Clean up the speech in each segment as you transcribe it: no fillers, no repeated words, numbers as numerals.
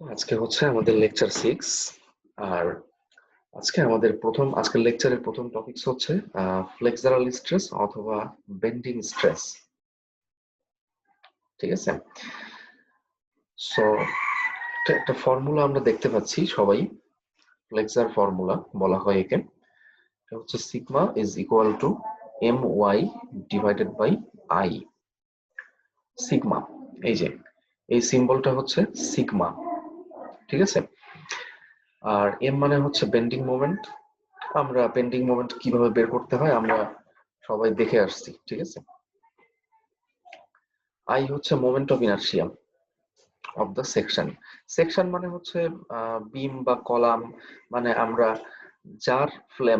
আজকে হচ্ছে আমাদের লেকচার 6। আর আজকের লেকচারের প্রথম টপিকস হচ্ছে ফ্লেক্সারাল স্ট্রেস অথবা বেন্ডিং স্ট্রেস। ঠিক আছে, সো একটা ফর্মুলা আমরা দেখতে পাচ্ছি সবাই, ফ্লেক্সার ফর্মুলা বলা হয় একে। এটা হচ্ছে sigma is equal to M Y divided by I. Sigma, এই যে এই সিম্বলটা হচ্ছে সিগমা। ঠিক আছে, আর এম মানে হচ্ছে বেন্ডিং মোমেন্ট। আমরা বেন্ডিং মোমেন্ট কিভাবে বের করতে হয় আমরা সবাই দেখে আসছি। ঠিক আছে, আই হচ্ছে moment of inertia of the section. Section মানে হচ্ছে বিম বা কলাম, মানে আমরা যার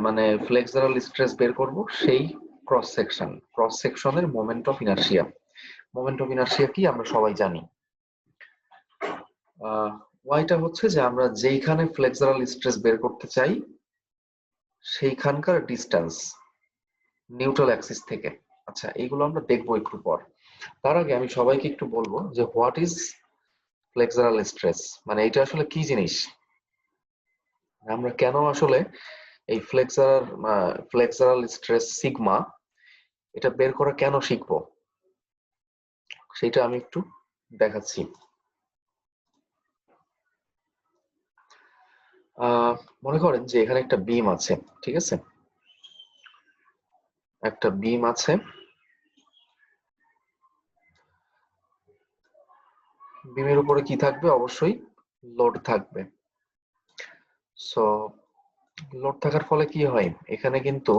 মানে ফ্লেক্সারাল স্ট্রেস বের করব সেই ক্রস সেকশনের moment of inertia. Moment of inertia কি আমরা সবাই জানি। ওয়াইটা হচ্ছে যে আমরা যেইখানে ফ্লেক্সারাল স্ট্রেস বের করতে চাই সেইখানকার ডিস্টেন্স নিউট্রাল অ্যাক্সিস থেকে। আচ্ছা, এইগুলো আমরা দেখবো একটু পর। তার আগে আমি সবাইকে একটু বলবো যে হোয়াট ইজ ফ্লেক্সারাল স্ট্রেস, মানে এটা আসলে কি জিনিস, আমরা কেন আসলে এই ফ্লেক্সারাল স্ট্রেস সিগমা এটা বের করা কেন শিখবো সেটা আমি একটু দেখাচ্ছি। মনে করেন যে এখানে একটা বিম আছে। ঠিক আছে, একটা বিম আছে, বিমের উপরে কি থাকবে, অবশ্যই লোড থাকবে। সো লোড থাকার ফলে কি হয়, এখানে কিন্তু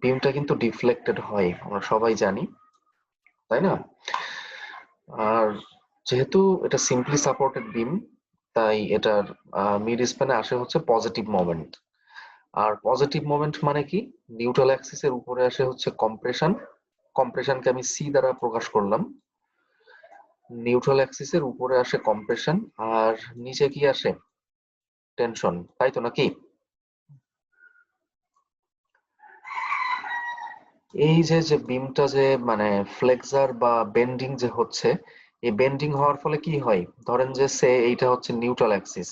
বিমটা কিন্তু ডিফ্লেক্টেড হয়, আমরা সবাই জানি, তাই না? আর যেহেতু এটা সিম্পলি সাপোর্টেড বিম, তাই এটার মিড স্প্যানে আসে হচ্ছে পজিটিভ মোমেন্ট। আর পজিটিভ মোমেন্ট মানে কি, নিউট্রাল অ্যাক্সিসের উপরে আসে হচ্ছে কম্প্রেশন। কম্প্রেশনকে আমি সি দ্বারা প্রকাশ করলাম। নিউট্রাল অ্যাক্সিসের উপরে আসে কম্প্রেশন, আর নিচে কি আসে, টেনশন, তাই তো নাকি? এই যে যে বিমটা যে মানে ফ্লেক্সার বা বেন্ডিং যে হচ্ছে, এই বেন্ডিং হওয়ার ফলে কি হয়, ধরেন যে এইটা হচ্ছে নিউট্রাল অ্যাক্সিস,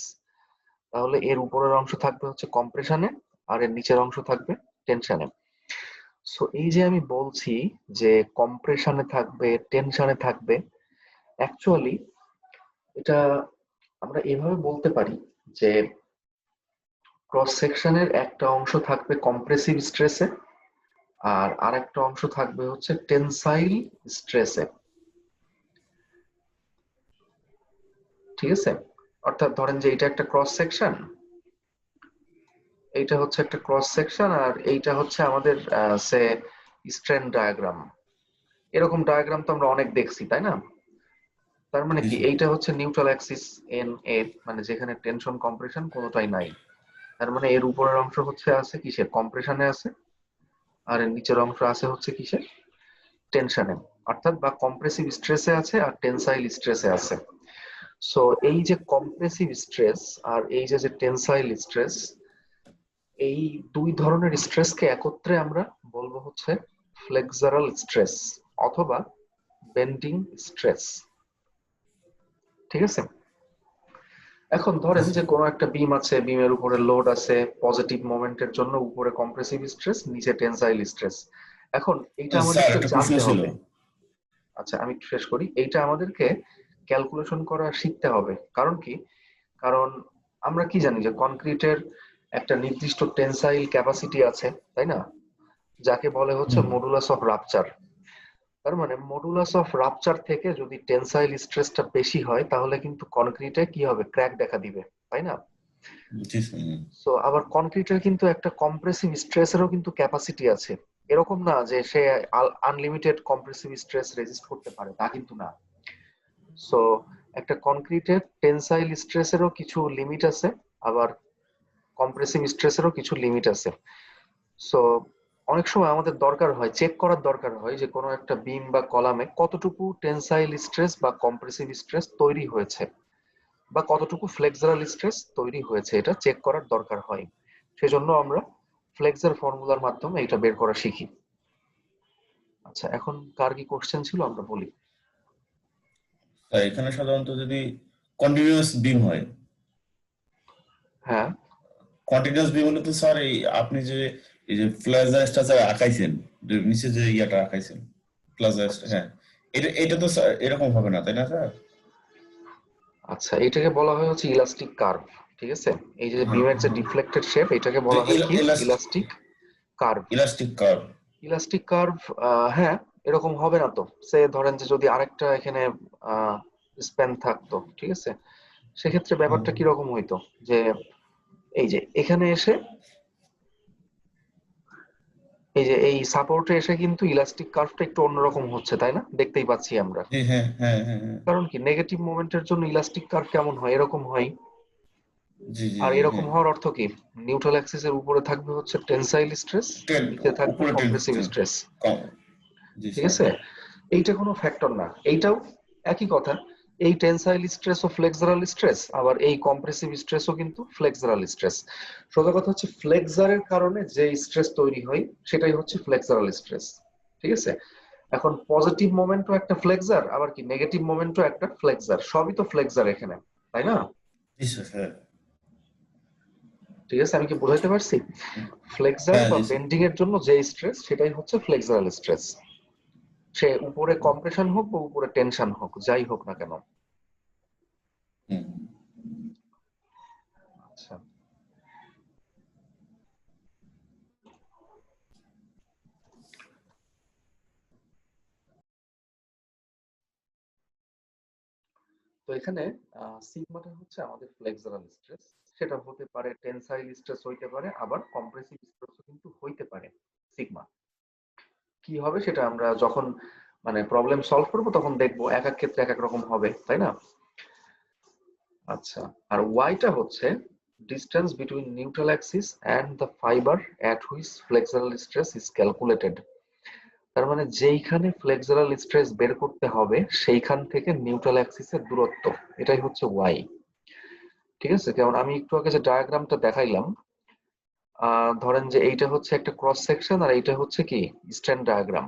তাহলে এর উপরের অংশ থাকবে হচ্ছে কম্প্রেশনে আর এর নিচের অংশ থাকবে টেনশনে। সো এই যে আমি বলছি যে কম্প্রেশনে থাকবে টেনশনে থাকবে, অ্যাকচুয়ালি এটা আমরা এভাবে বলতে পারি যে ক্রস সেকশনের একটা অংশ থাকবে কম্প্রেসিভ স্ট্রেসে আর আরেকটা অংশ থাকবে হচ্ছে টেনসাইল স্ট্রেসে। ঠিক আছে, অর্থাৎ ধরেন যে এটা একটা ক্রস সেকশন, এইটা হচ্ছে একটা ক্রস সেকশন, আর এইটা হচ্ছে আমাদের সে স্ট্রেন ডায়াগ্রাম। এরকম ডায়াগ্রাম তো আমরা অনেক দেখছি, তাই না? তার মানে জি কি, স্যার। এইটা হচ্ছে নিউট্রাল অ্যাক্সিস এন এ, মানে যেখানে টেনশন কম্প্রেশন কোনোটাই নাই। তার মানে এর উপরের অংশ হচ্ছে আছে কিসের, কম্প্রেশনে আছে, আর এর নিচের অংশ আছে হচ্ছে কিসের, টেনশনে, অর্থাৎ বা কম্প্রেসিভ স্ট্রেসে আছে আর টেনসাইল স্ট্রেসে আছে। সো এই যে কম্প্রেসিভ স্ট্রেস আর এই যে যে টেনসাইল স্ট্রেস, এই দুই ধরনের স্ট্রেসকে একত্রে আমরা বলবো হচ্ছে ফ্লেক্সারাল স্ট্রেস অথবা বেন্ডিং স্ট্রেস। ঠিক আছে, এখন জি ধরেন যে স্যার। কোনো একটা বিম আছে, বিমের উপরে লোড আছে, পজিটিভ মোমেন্টের জন্য উপরে কম্প্রেসিভ স্ট্রেস, নিচে টেনসাইল স্ট্রেস। এখন এইটা স্যার আমাদেরকে একটা প্রশ্ন জানতে ছিল। হবে। আচ্ছা, আমি একটু শেষ করি। এইটা আমাদেরকে ক্যালকুলেশন করা শিখতে হবে। কারণ কি, কারণ আমরা কি জানি যে কনক্রিটের একটা নির্দিষ্ট টেনসাইল ক্যাপাসিটি আছে, তাই না, যাকে বলে হচ্ছে হুম। Modulus of rupture. তার মানে মডুলাস অফ রাপচার থেকে যদি টেনসাইল স্ট্রেসটা বেশি হয় তাহলে কিন্তু কনক্রিটে কি হবে, ক্র্যাক দেখা দিবে, তাই না? জি স্যার। সো আবার কনক্রিটের কিন্তু একটা কম্প্রেসিভ স্ট্রেসেরও কিন্তু ক্যাপাসিটি আছে। এরকম না যে সে আনলিমিটেড কম্প্রেসিভ স্ট্রেস রেজিস্ট করতে পারে, তা কিন্তু না। সো একটা কনক্রিটের টেনসাইল স্ট্রেসেরও কিছু লিমিট আছে, আবার কম্প্রেসিভ স্ট্রেসেরও কিছু লিমিট আছে। সো অনেক সময় আমাদের দরকার হয়, চেক করার দরকার হয় যে কোনো একটা বিম বা কলামে কতটুকু টেনসাইল স্ট্রেস বা কম্প্রেসিভ স্ট্রেস তৈরি হয়েছে বা কতটুকু ফ্লেক্সারাল স্ট্রেস তৈরি হয়েছে, এটা চেক করার দরকার হয়। সেজন্য আমরা ফ্লেক্সার ফর্মুলার মাধ্যমে এটা বের করা শিখি। আচ্ছা, এখন কার কি কোশ্চেন ছিল আমরা বলি। স্যার এখানে সাধারণত যদি কন্টিনিউয়াস বিম হয়। হ্যাঁ কন্টিনিউয়াস বিম হলে তো স্যার এই আপনি যে এই যে প্লাজার স্ট্রাকচার আঁকাইছেন, যে নিচে যে ইয়াটা আঁকাইছেন প্লাজার, আচ্ছা হ্যাঁ, এটা তো স্যার এরকম হবে না, তাই না স্যার? আচ্ছা, এটাকে বলা হয় হচ্ছে ইলাস্টিক কার্ভ। ঠিক আছে, এই যে হ্যাঁ, বিমের যে ডিফ্লেক্টেড শেপ এটাকে যে বলা হয় কি elastic curve. Elastic curve. Elastic curve, হ্যাঁ, এরকম হবে না তো। সে ধরেন যে যদি আরেকটা এখানে স্প্যান থাকতো, ঠিক আছে, সেক্ষেত্রে ব্যাপারটা কিরকম হইতো, যে এই যে এখানে এসে এই যে এই সাপোর্টে এসে কিন্তু ইলাস্টিক কার্ভটা একটু অন্যরকম হচ্ছে, তাই না? দেখতেই পাচ্ছি আমরা। জি, হ্যাঁ, হ্যাঁ, হ্যাঁ, হ্যাঁ। কারণ কি, নেগেটিভ মোমেন্টের জন্য ইলাস্টিক কার্ভ কেমন হয়, এরকম হয়। জি, জি, আর জি, এরকম হ্যাঁ। হওয়ার অর্থ কি, নিউট্রাল অ্যাক্সিস এর উপরে থাকবে হচ্ছে টেনসাইল স্ট্রেস, টেন নিচে থাকবে উপরে টেন কম্প্রেসিভ টেন স্ট্রেস। কম। জি ঠিক স্যার। আছে, এইটা কোনো ফ্যাক্টর না, এইটাও একই কথা। এই টেনসাইল স্ট্রেস ও ফ্লেক্সারাল স্ট্রেস, আবার এই কম্প্রেসিভ স্ট্রেসও কিন্তু ফ্লেক্সারাল স্ট্রেস। সোজা কথা হচ্ছে ফ্লেক্সারের কারণে যে স্ট্রেস তৈরি হয় সেটাই হচ্ছে ফ্লেক্সারাল স্ট্রেস। ঠিক আছে, এখন পজিটিভ মোমেন্টও একটা ফ্লেক্সার, আবার কি নেগেটিভ মোমেন্টও একটা ফ্লেক্সার, সবই তো ফ্লেক্সার এখানে, তাই না? জি স্যার, হ্যাঁ। ঠিক আছে, আমি কি বোঝাইতে পারছি? ফ্লেক্সার হ্যাঁ, বা জি স্যার। বেন্ডিং এর জন্য যে স্ট্রেস সেটাই হচ্ছে ফ্লেক্সারাল স্ট্রেস। সে উপরে কম্প্রেশন হোক বা উপরে টেনশন হোক, যাই হোক না কেন। হুম। আচ্ছা, তো এখানে সিগমাটা হচ্ছে আমাদের ফ্লেক্সারাল স্ট্রেস। সেটা হতে পারে টেনসাইল স্ট্রেস, হইতে পারে আবার কম্প্রেসিভ স্ট্রেসও কিন্তু হইতে পারে। সিগমা কি হবে সেটা আমরা যখন মানে প্রবলেম সলভ করব তখন দেখবো, এক এক ক্ষেত্রে এক এক রকম হবে, তাই না? আচ্ছা, আর ওয়াইটা হচ্ছে distance between neutral axis and the fibre at which flexural stress is calculated. তার মানে যেইখানে ফ্লেক্সারাল স্ট্রেস বের করতে হবে সেইখান থেকে নিউট্রাল অ্যাক্সিসের দূরত্ব, এটাই হচ্ছে ওয়াই। ঠিক আছে, যেমন আমি একটু আগে যে ডায়াগ্রামটা দেখাইলাম, ধরেন যে এইটা হচ্ছে একটা ক্রস সেকশন আর এইটা হচ্ছে কি স্ট্যান্ড ডায়াগ্রাম।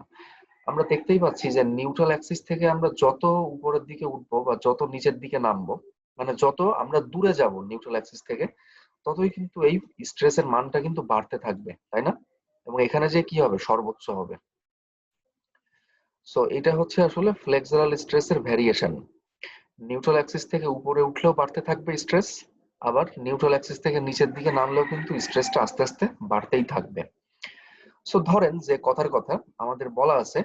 আমরা দেখতেই পাচ্ছি যে নিউট্রাল অ্যাক্সিস থেকে আমরা যত উপরের দিকে উঠবো বা যত নিচের দিকে নামবো, মানে যত আমরা দূরে যাব নিউট্রাল অ্যাক্সিস থেকে, ততই কিন্তু এই স্ট্রেসের মানটা কিন্তু বাড়তে থাকবে, তাই না? এবং এখানে যে কি হবে, সর্বোচ্চ হবে। সো এটা হচ্ছে আসলে ফ্লেক্সারাল স্ট্রেসের ভ্যারিয়েশন। নিউট্রাল অ্যাক্সিস থেকে উপরে উঠলেও বাড়তে থাকবে স্ট্রেস, আবার নিউট্রাল অ্যাক্সিস থেকে নিচের দিকে নামলেও কিন্তু স্ট্রেসটা আস্তে আস্তে বাড়তেই থাকবে। সো ধরেন যে কথার কথা আমাদের বলা আছে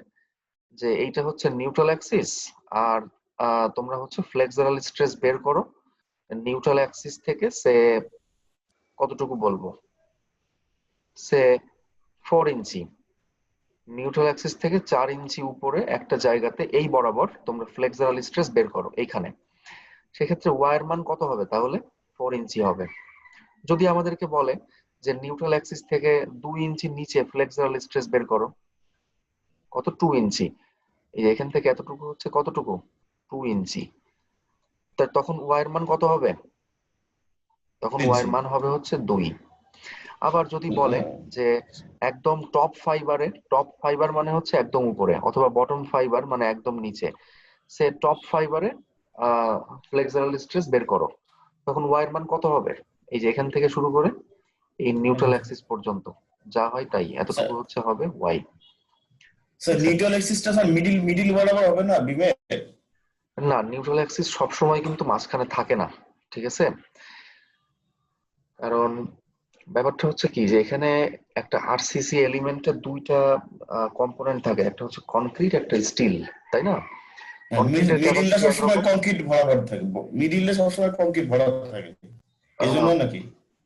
যে এইটা হচ্ছে নিউট্রাল অ্যাক্সিস, আর তোমরা হচ্ছে ফ্লেক্সারাল স্ট্রেস বের করো নিউট্রাল অ্যাক্সিস থেকে সে কতটুকু বলবো, সে 4 ইঞ্চি, নিউট্রাল অ্যাক্সিস থেকে 4 ইঞ্চি উপরে একটা জায়গাতে এই বরাবর তোমরা ফ্লেক্সারাল স্ট্রেস বের করো এইখানে। সেক্ষেত্রে ওয়ার মান কত হবে তাহলে? 4 ইঞ্চি হবে। যদি আমাদেরকে বলে যে নিউট্রাল অ্যাক্সিস থেকে 2 ইঞ্চি নিচে ফ্লেক্সারাল স্ট্রেস বের করো, কত? 2 ইঞ্চি। এই যে এখান থেকে এতটুকু হচ্ছে কতটুকু? 2 ইঞ্চি। তা তখন ওয়ার মান কত হবে? তখন ওয়ার 3 মান হবে হচ্ছে 2। আবার যদি বলে যে একদম টপ ফাইবারে, টপ ফাইবার মানে হচ্ছে একদম উপরে, অথবা বটম ফাইবার মানে একদম নিচে, সে টপ ফাইবারে ফ্লেক্সারাল স্ট্রেস বের করো, তখন ওয়াই এর মান কত হবে? এই যে এখান থেকে শুরু করে এই নিউট্রাল অ্যাক্সিস পর্যন্ত যা হয় তাই, এতটুকু স্যার। হচ্ছে হবে ওয়াই। স্যার দেখছেন? নিউট্রাল অ্যাক্সিসটা স্যার মিডিল মিডিল বরাবর হবে না বিমে? না, নিউট্রাল অ্যাক্সিস সবসময় কিন্তু মাঝখানে থাকে না। ঠিক আছে, কারণ ব্যাপারটা হচ্ছে কি, যে এখানে একটা আরসিসি এলিমেন্টের দুইটা কম্পোনেন্ট থাকে, একটা হচ্ছে কনক্রিট, একটা স্টিল, তাই না? কনক্রিটের মিডিলটা ক্যাপাসিটি সবসময় একরকম। কংক্রিট ভরা থাকে, মিডিলে সবসময় কংক্রিট ভরা থাকে, এই জন্য আহ, নাকি?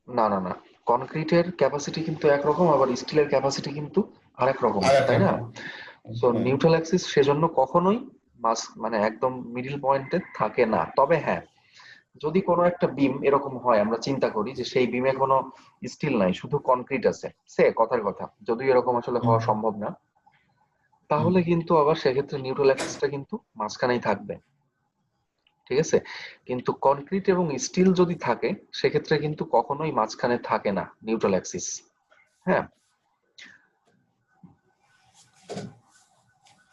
না না না, কনক্রিটের ক্যাপাসিটি কিন্তু একরকম, আবার স্টিলের ক্যাপাসিটি কিন্তু আরেক রকম, আর এক তাই না? রকম। সো হ্যাঁ। নিউট্রাল অ্যাক্সিস সেজন্য কখনোই মাস মানে একদম মিডিল পয়েন্টে থাকে না। তবে হ্যাঁ, যদি কোনো একটা বিম এরকম হয়, আমরা চিন্তা করি যে সেই বিমে কোনো স্টিল নাই, শুধু কনক্রিট আছে, সে কথার কথা, যদিও এরকম আসলে হুম, হওয়া সম্ভব না, হুম। তাহলে কিন্তু আবার সেক্ষেত্রে নিউট্রাল অ্যাক্সিসটা কিন্তু মাঝখানেই থাকবে। ঠিক আছে, কিন্তু কনক্রিট এবং স্টিল যদি থাকে সেক্ষেত্রে কিন্তু কখনোই মাঝখানে থাকে না নিউট্রাল অ্যাক্সিস। হ্যাঁ,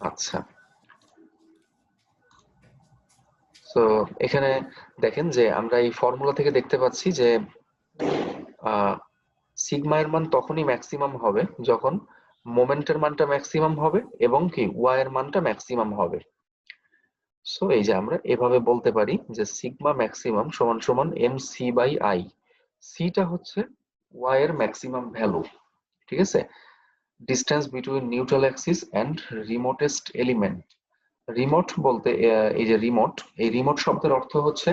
আচ্ছা, সো এখানে দেখেন যে আমরা এই ফর্মুলা থেকে দেখতে পাচ্ছি যে সিগমা এর মান তখনই ম্যাক্সিমাম হবে যখন মোমেন্টের মানটা ম্যাক্সিমাম হবে এবং কি ওয়াই এর মানটা ম্যাক্সিমাম হবে। সো এই যে আমরা এভাবে বলতে পারি যে সিগমা ম্যাক্সিমাম সমান সমান এম সি বাই আই। সিটা হচ্ছে ওয়াই এর ম্যাক্সিমাম ভ্যালু, ঠিক আছে, distance between neutral axis and remotest element. Remote বলতে এই যে রিমোট, এই রিমোট শব্দের অর্থ হচ্ছে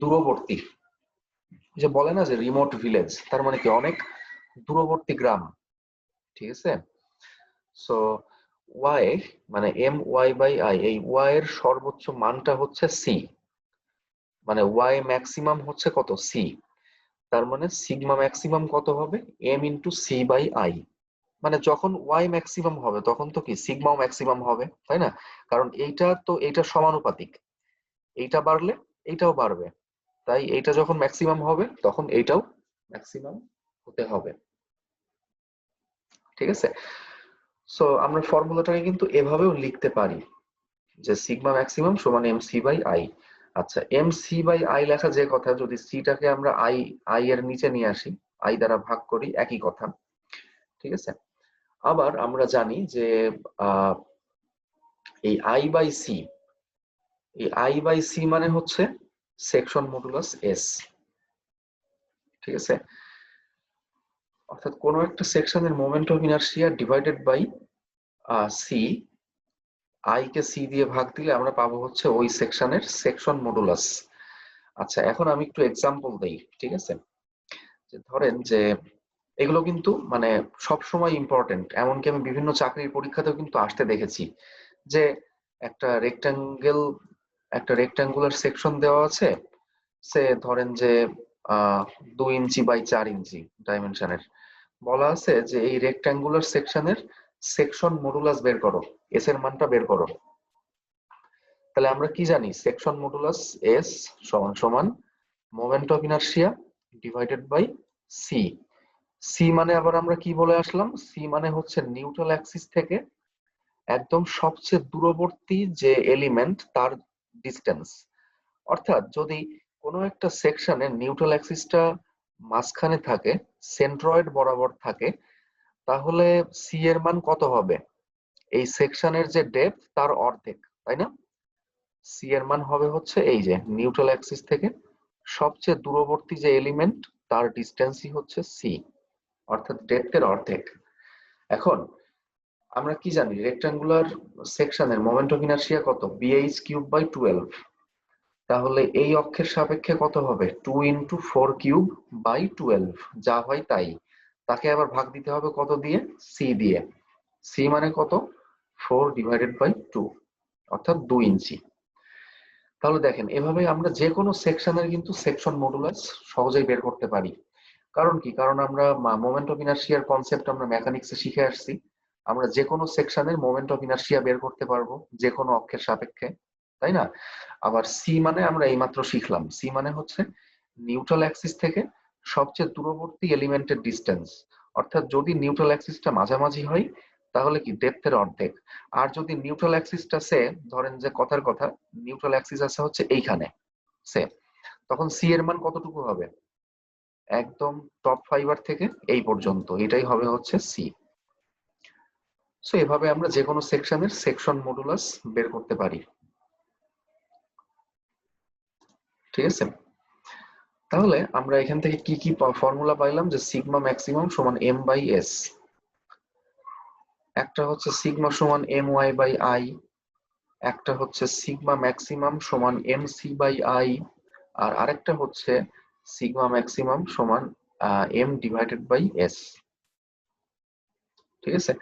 দূরবর্তী। যে বলে না যে রিমোট ভিলেজ, তার মানে কি অনেক দূরবর্তী গ্রাম, ঠিক আছে। সো ওয়াই মানে এম ওয়াই বাই আই, এই ওয়াই এর সর্বোচ্চ মানটা হচ্ছে সি, মানে ওয়াই ম্যাক্সিমাম হচ্ছে কত, সি। তার মানে সিগমা ম্যাক্সিমাম কত হবে, M into C by I. মানে যখন ওয়াই ম্যাক্সিমাম হবে তখন তো কি সিগমাও ম্যাক্সিমাম হবে, তাই না? কারণ এইটা তো এইটা সমানুপাতিক, এইটা বাড়লে এইটাও বাড়বে, তাই এইটা যখন ম্যাক্সিমাম হবে তখন এইটাও ম্যাক্সিমাম হতে হবে, ঠিক আছে। সো আমরা ফর্মুলাটাকে কিন্তু এভাবেও লিখতে পারি যে সিগমা ম্যাক্সিমাম সমান এম সি বাই আই। আচ্ছা, এম সি বাই আই লেখা যে কথা, যদি সিটাকে আমরা আই আই এর নিচে নিয়ে আসি, আই দ্বারা ভাগ করি, একই কথা, ঠিক আছে। আবার আমরা জানি যে আহ এই আই বাই সি, এই আই বাই সি মানে হচ্ছে সেকশন মডুলাস এস, ঠিক আছে। অর্থাৎ কোন একটা সেকশনের moment of inertia divided by C, I কে সি দিয়ে ভাগ দিলে আমরা পাবো হচ্ছে ওই সেকশনের সেকশন মডুলাস। আচ্ছা, এখন আমি একটু এক্সাম্পল দেই, ঠিক আছে। যে ধরেন যে এগুলো কিন্তু মানে সব সময় ইম্পর্টেন্ট, এমনকি আমি বিভিন্ন চাকরির পরীক্ষাতেও কিন্তু আসতে দেখেছি যে একটা রেক্টাঙ্গেল, একটা রেক্টাঙ্গুলার সেকশন দেওয়া আছে, সে ধরেন যে 2 ইঞ্চি বাই 4 ইঞ্চি ডাইমেনশনের, বলা আছে যে এই রেক্টাঙ্গুলার সেকশনের সেকশন মডুলাস বের করো, এস এর মানটা বের করো। তাহলে আমরা কি জানি, সেকশন মডুলাস এস সমান সমান moment of inertia divided by C. C মানে আবার আমরা কি বলে আসলাম, সি মানে হচ্ছে নিউট্রাল অ্যাক্সিস থেকে একদম সবচেয়ে দূরবর্তী যে এলিমেন্ট তার ডিস্টেন্স। অর্থাৎ যদি কোনো একটা সেকশনে নিউট্রাল অ্যাক্সিসটা মাঝখানে থাকে, সেন্ট্রয়েড বরাবর থাকে, তাহলে সি এর মান কত হবে, এই সেকশনের যে ডেপথ তার অর্ধেক, তাই না? সি এর মান হবে হচ্ছে এই যে নিউট্রাল অ্যাক্সিস থেকে সবচেয়ে দূরবর্তী যে এলিমেন্ট তার ডিস্টেন্সই হচ্ছে সি, অর্থাৎ ডেপথের অর্ধেক। এখন আমরা কি জানি, রেক্টাঙ্গুলার সেকশনের মোমেন্ট অফ ইনারশিয়া কত, বিএইচ কিউব বাই 12। তাহলে এই অক্ষের সাপেক্ষে কত হবে, 2 × 4³ বাই 12, যা হয় তাই। তাকে আবার ভাগ দিতে হবে কত দিয়ে, সি দিয়ে। সি মানে কত, 4/2, অর্থাৎ 2 ইঞ্চি। তাহলে দেখেন এভাবে আমরা যে কোনো সেকশনের কিন্তু সেকশন মডুলাস সহজেই বের করতে পারি। কারণ কি, কারণ আমরা মোমেন্ট অফ ইনারশিয়ার কনসেপ্ট আমরা মেকানিক্সে শিখে আসছি। আমরা যে কোনো সেকশনের মোমেন্ট অফ ইনারশিয়া বের করতে পারবো যে কোনো অক্ষের সাপেক্ষে, তাই না? আবার সি মানে আমরা এইমাত্র শিখলাম, সি মানে হচ্ছে নিউট্রাল অ্যাক্সিস থেকে সবচেয়ে দূরবর্তী এলিমেন্টের ডিস্টেন্স। অর্থাৎ যদি নিউট্রাল অ্যাক্সিসটা মাঝামাঝি হয় তাহলে কি ডেপথের অর্ধেক। আর যদি নিউট্রাল অ্যাক্সিসটা সে ধরেন যে কথার কথা নিউট্রাল অ্যাক্সিস আছে হচ্ছে এইখানে সে, তখন সি এর মান কতটুকু হবে, একদম টপ ফাইবার থেকে এই পর্যন্ত, এটাই হবে হচ্ছে সি। সো এভাবে আমরা যে কোনো সেকশনের সেকশন মডুলাস বের করতে পারি, ঠিক আছে। তাহলে আমরা এখান থেকে কি কি ফর্মুলা পাইলাম, যে সিগমা ম্যাক্সিমাম সমান এম বাই এস, একটা হচ্ছে সিগমা সমান এম ওয়াই বাই আই, একটা হচ্ছে সিগমা ম্যাক্সিমাম সমান এম সি বাই আই, আর আরেকটা হচ্ছে সিগমা ম্যাক্সিমাম সমান এম ডিভাইডেড বাই এস, ঠিক আছে।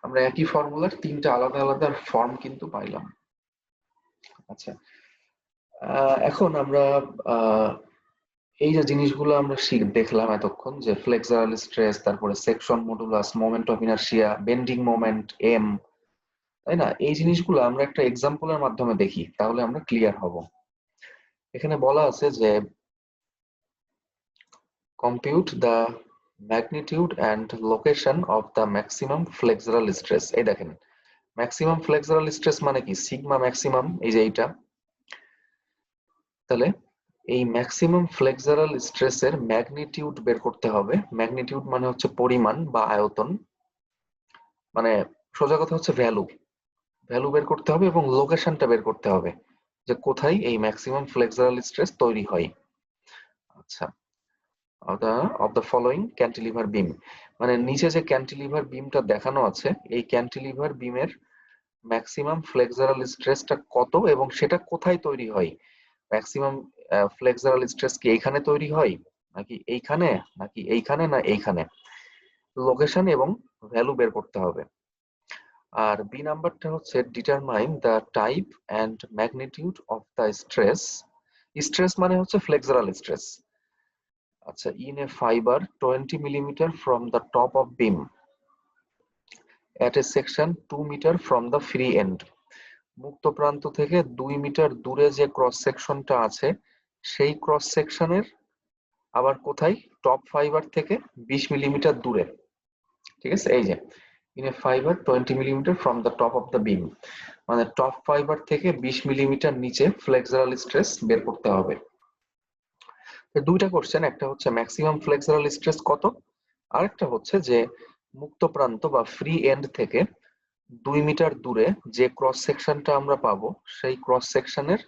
আমরা একই ফর্মুলার তিনটা আলাদা আলাদা ফর্ম কিন্তু পাইলাম। আচ্ছা, এখন আমরা এই যে জিনিসগুলো আমরা দেখলাম এতক্ষণ, যে ফ্লেক্সারাল স্ট্রেস, তারপরে section modulus, moment of inertia, bending moment M, তাই না? এই জিনিসগুলো আমরা একটা এক্সাম্পলের মাধ্যমে দেখি, তাহলে আমরা ক্লিয়ার হব। এখানে বলা আছে যে compute the magnitude and location of the maximum flexural stress. এই দেখেন, ম্যাক্সিমাম ফ্লেক্সারাল স্ট্রেস মানে কি, সিগমা ম্যাক্সিমাম, এই যে এইটা, তাহলে এই ম্যাক্সিমাম ফ্লেক্সারাল স্ট্রেসের ম্যাগনিটিউড বের করতে হবে। ম্যাগনিটিউড মানে হচ্ছে পরিমাণ বা আয়তন, মানে সোজা কথা হচ্ছে ভ্যালু। ভ্যালু বের করতে হবে এবং লোকেশনটা বের করতে হবে যে কোথায় এই ম্যাক্সিমাম ফ্লেক্সারাল স্ট্রেস তৈরি হয়। আচ্ছা, অফ দ্য ফলোইং ক্যান্টিলিভার বিম, মানে নিচে যে ক্যান্টিলিভার বিমটা দেখানো আছে এই ক্যান্টিলিভার বিমের ম্যাক্সিমাম ফ্লেক্সারাল স্ট্রেসটা কত এবং সেটা কোথায় তৈরি হয়। ম্যাক্সিমাম ফ্লেক্সারাল স্ট্রেস কি এইখানে তৈরি হয়, নাকি এইখানে, নাকি এইখানে, না এইখানে, লোকেশন এবং ভ্যালু বের করতে হবে। আর বি নাম্বারটা হচ্ছে determine the type and magnitude of the stress. Stress মানে হচ্ছে ফ্লেক্সারাল স্ট্রেস। আচ্ছা, in a fibre 20 millimeter from the top of beam at a section 2 meter from the free end. মুক্ত প্রান্ত থেকে 2 মিটার দূরে যে ক্রস সেকশনটা আছে সেই ক্রস সেকশনের আবার কোথায়, টপ ফাইবার থেকে 20 মিলিমিটার দূরে। ঠিক আছে, এই যে in a fibre 20 millimetre from the top of the beam, মানে টপ ফাইবার থেকে 20 মিলিমিটার নিচে ফ্লেক্সারাল স্ট্রেস বের করতে হবে। দুইটা কোশ্চেন, একটা হচ্ছে ম্যাক্সিমাম ফ্লেক্সারাল স্ট্রেস কত, আরেকটা হচ্ছে যে মুক্ত প্রান্ত বা ফ্রি এন্ড থেকে 2 মিটার দূরে যে ক্রস সেকশনটা আমরা পাবো সেই ক্রস সেকশনের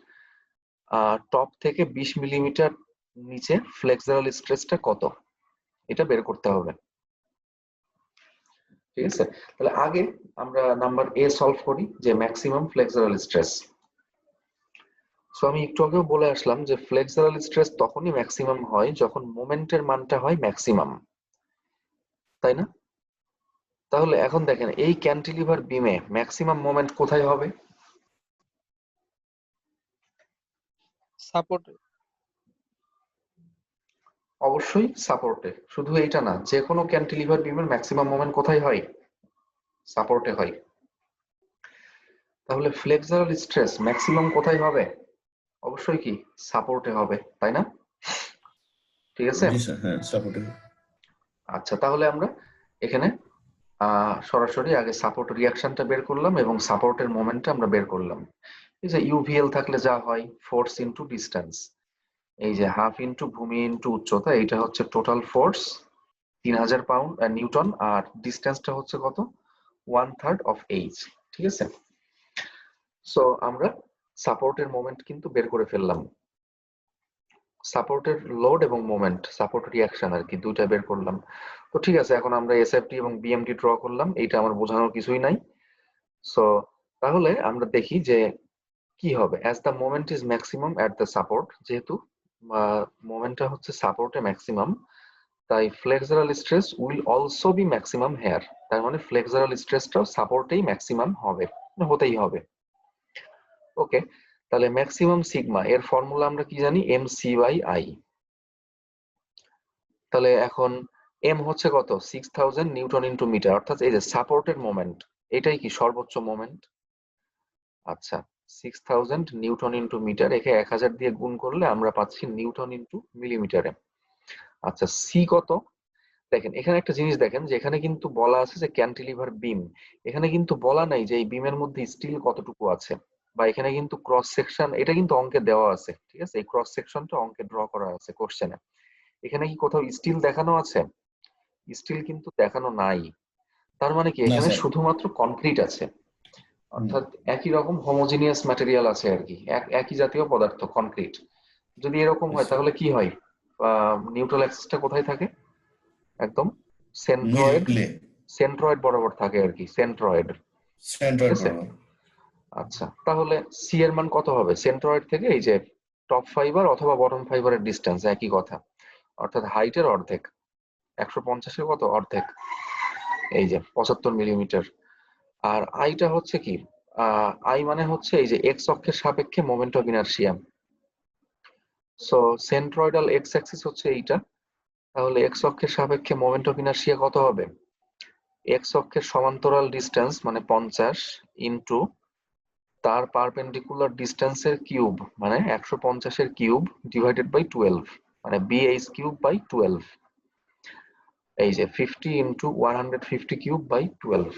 টপ থেকে 20 মিলিমিটার নিচে ফ্লেক্সারাল স্ট্রেসটা কত, এটা বের করতে হবে। ঠিক আছে, তাহলে আগে আমরা নাম্বার এ সলভ করি যে ম্যাক্সিমাম ফ্লেক্সারাল স্ট্রেস। সো আমি একটু আগেও বলে আসলাম যে ফ্লেক্সারাল স্ট্রেস তখনই ম্যাক্সিমাম হয় যখন মোমেন্টের মানটা হয় ম্যাক্সিমাম, তাই না? তাহলে এখন দেখেন এই ক্যান্টিলিভার বিমে ম্যাক্সিমাম মোমেন্ট কোথায় হবে? সাপোর্ট। অবশ্যই সাপোর্টে। শুধু এইটা না, যে কোনো ক্যান্টিলিভার বিমের ম্যাক্সিমাম মোমেন্ট কোথায় হয়? সাপোর্টে হয়। তাহলে ফ্লেক্সারাল স্ট্রেস ম্যাক্সিমাম কোথায় হবে? অবশ্যই কি সাপোর্টে হবে, তাই না? ঠিক আছে। জি স্যার, হ্যাঁ সাপোর্টিভ। আচ্ছা, তাহলে আমরা এখানে সরাসরি আগে সাপোর্ট রিয়াকশনটা বের করলাম এবং সাপোর্টের মোমেন্টটা আমরা বের করলাম। এই যে ইউভিএল থাকলে যা হয় ফোর্স ইনটু ডিস্টেন্স, এই যে হাফ ইনটু ভূমি ইনটু উচ্চতা, এটা হচ্ছে টোটাল ফোর্স 3000 পাউন্ড নিউটন, আর ডিস্টেন্সটা হচ্ছে কত, 1/3 অফ এইচ। ঠিক আছে, সো আমরা সাপোর্টের মোমেন্ট কিন্তু বের করে ফেললাম। সাপোর্টের লোড এবং মোমেন্ট, সাপোর্ট রিয়াকশন আর কি, দুইটা বের করলাম। তো ঠিক আছে, এখন আমরা এসএফটি এবং বিএমটি ড্র করলাম, এইটা আমার বোঝানোর কিছুই নাই। সো তাহলে আমরা দেখি যে কি হবে as the moment is maximum at the support, যেহেতু মোমেন্টটা হচ্ছে সাপোর্টে ম্যাক্সিমাম, তাই flexural stress will also be maximum here. তার মানে ফ্লেক্সারাল স্ট্রেসটাও সাপোর্টেই ম্যাক্সিমাম হবে, হতেই হবে। ওকে, তাহলে ম্যাক্সিমাম সিগমা এর ফর্মুলা আমরা কি জানি, এম সি বাই আই। তাহলে এখন এম হচ্ছে কত, 6000 নিউটন ইনটু মিটার, অর্থাৎ এই যে সাপোর্টের মোমেন্ট, এটাই কি সর্বোচ্চ মোমেন্ট। আচ্ছা, 6000 নিউটন ইনটু মিটার, একে 1000 দিয়ে গুণ করলে আমরা পাচ্ছি নিউটন ইনটু মিলিমিটারে। আচ্ছা, সি কত, দেখেন এখানে একটা জিনিস দেখেন যে এখানে কিন্তু বলা আছে যে ক্যান্টিলিভার বিম, এখানে কিন্তু বলা নাই যে এই বিমের মধ্যে স্টিল কতটুকু আছে, বা এখানে কিন্তু ক্রস সেকশন, এটা কিন্তু অঙ্কে দেওয়া আছে। ঠিক আছে, এই ক্রস সেকশনটা অঙ্কে ড্র করা আছে কোশ্চেনে। এখানে কি কোথাও স্টিল দেখানো আছে? স্টিল কিন্তু দেখানো নাই। তার মানে কি না এখানে স্যার। শুধুমাত্র কনক্রিট আছে, অর্থাৎ একই রকম হোমোজিনিয়াস ম্যাটেরিয়াল আছে আর কি, একই জাতীয় পদার্থ কনক্রিট। যদি এরকম হয় তাহলে কি হয়, নিউট্রাল অ্যাক্সিসটা কোথায় থাকে, একদম সেন্ট্রয়েড, মিডলে। সেন্ট্রয়েড বরাবর থাকে আর কি, সেন্ট্রয়েড। ঠিক সেন্ট্রয়েড আছে, বরাবর। আচ্ছা তাহলে সি এর মান কত হবে, সেন্ট্রয়েড থেকে এই যে টপ ফাইবার অথবা বটম ফাইবারের ডিস্টেন্স, একই কথা, অর্থাৎ হাইটের অর্ধেক, 150-এর কত অর্ধেক, এই যে 75 মিলিমিটার। আর আইটা হচ্ছে কি, আই মানে হচ্ছে এই যে এক্স অক্ষের সাপেক্ষে moment of inertia. So centroidal x axis হচ্ছে এইটা, তাহলে এক্স অক্ষের সাপেক্ষে মোমেন্ট অফ ইনারশিয়া কত হবে, এক্স অক্ষের সমান্তরাল ডিস্টেন্স মানে 50 ইনটু তার পারপেন্ডিকুলার ডিস্টেন্সের কিউব মানে 150-এর কিউব ডিভাইডেড বাই 12, মানে বিএইচ কিউব বাই 12, এই যে 50 ইনটু 150 কিউব বাই 12।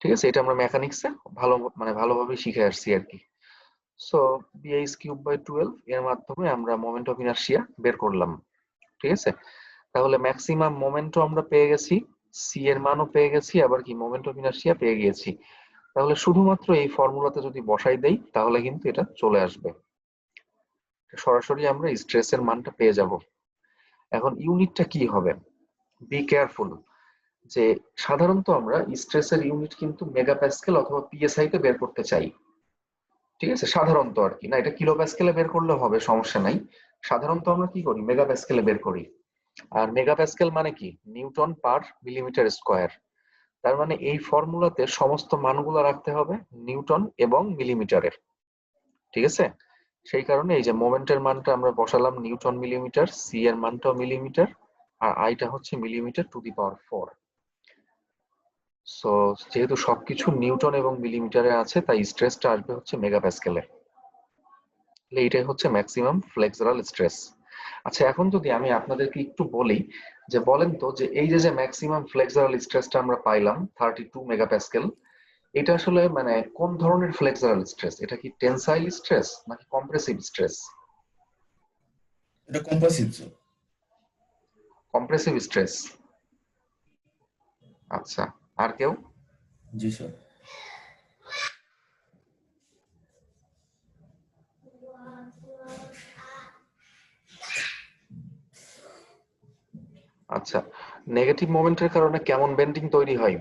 ঠিক আছে, এটা আমরা মেকানিক্সে ভালো মানে ভালোভাবে শিখে আসছি আর কি। সো BH³/12 এর মাধ্যমে আমরা মোমেন্ট অফ ইনার্শিয়া বের করলাম। ঠিক আছে, তাহলে ম্যাক্সিমাম মোমেন্টও আমরা পেয়ে গেছি, সি এর মানও পেয়ে গেছি, আবার কি মোমেন্ট অফ ইনার্শিয়া পেয়ে গিয়েছি। তাহলে শুধুমাত্র এই ফর্মুলাতে যদি বসাই দেই তাহলে কিন্তু এটা চলে আসবে, সরাসরি আমরা স্ট্রেসের মানটা পেয়ে যাব। এখন ইউনিটটা কি হবে, বি কেয়ারফুল, যে সাধারণত আমরা স্ট্রেসের ইউনিট কিন্তু মেগাপ্যাসকেল অথবা পিএসআই তে বের করতে চাই। ঠিক আছে, সাধারণত আর কি, না এটা কিলো প্যাসকেলে বের করলে হবে, সমস্যা নাই। সাধারণত আমরা কি করি, মেগাপ্যাসকেলে বের করি। আর মেগাপ্যাসকেল মানে কি, নিউটন পার মিলিমিটার স্কোয়ার। তার মানে এই ফর্মুলাতে সমস্ত মানগুলো রাখতে হবে নিউটন এবং মিলিমিটারের। ঠিক আছে, সেই কারণে এই যে মোমেন্টের মানটা আমরা বসালাম নিউটন মিলিমিটার, সি এর মানটাও মিলিমিটার, আর আইটা হচ্ছে millimetre to the power 4। So যেহেতু সবকিছু নিউটন এবং মিলিমিটারে আছে, তাই স্ট্রেসটা আসবে হচ্ছে মেগাপ্যাসকেলে। এইটাই হচ্ছে ম্যাক্সিমাম ফ্লেক্সুরাল স্ট্রেস। আচ্ছা, এখন যদি আমি আপনাদেরকে একটু বলি যে বলেন তো যে এই যে ম্যাক্সিমাম ফ্লেক্সুরাল স্ট্রেসটা আমরা পাইলাম 32 মেগাপ্যাসকেল, এটা আসলে মানে কোন ধরনের ফ্লেক্সুরাল স্ট্রেস? এটা কি টেনসাইল স্ট্রেস নাকি কম্প্রেসিভ স্ট্রেস? এটা কম্পাসিভ। Compressive stress. আচ্ছা, আর কেউ? জি স্যার। আচ্ছা, নেগেটিভ মোমেন্টের কারণে কেমন বেন্ডিং তৈরি হয়?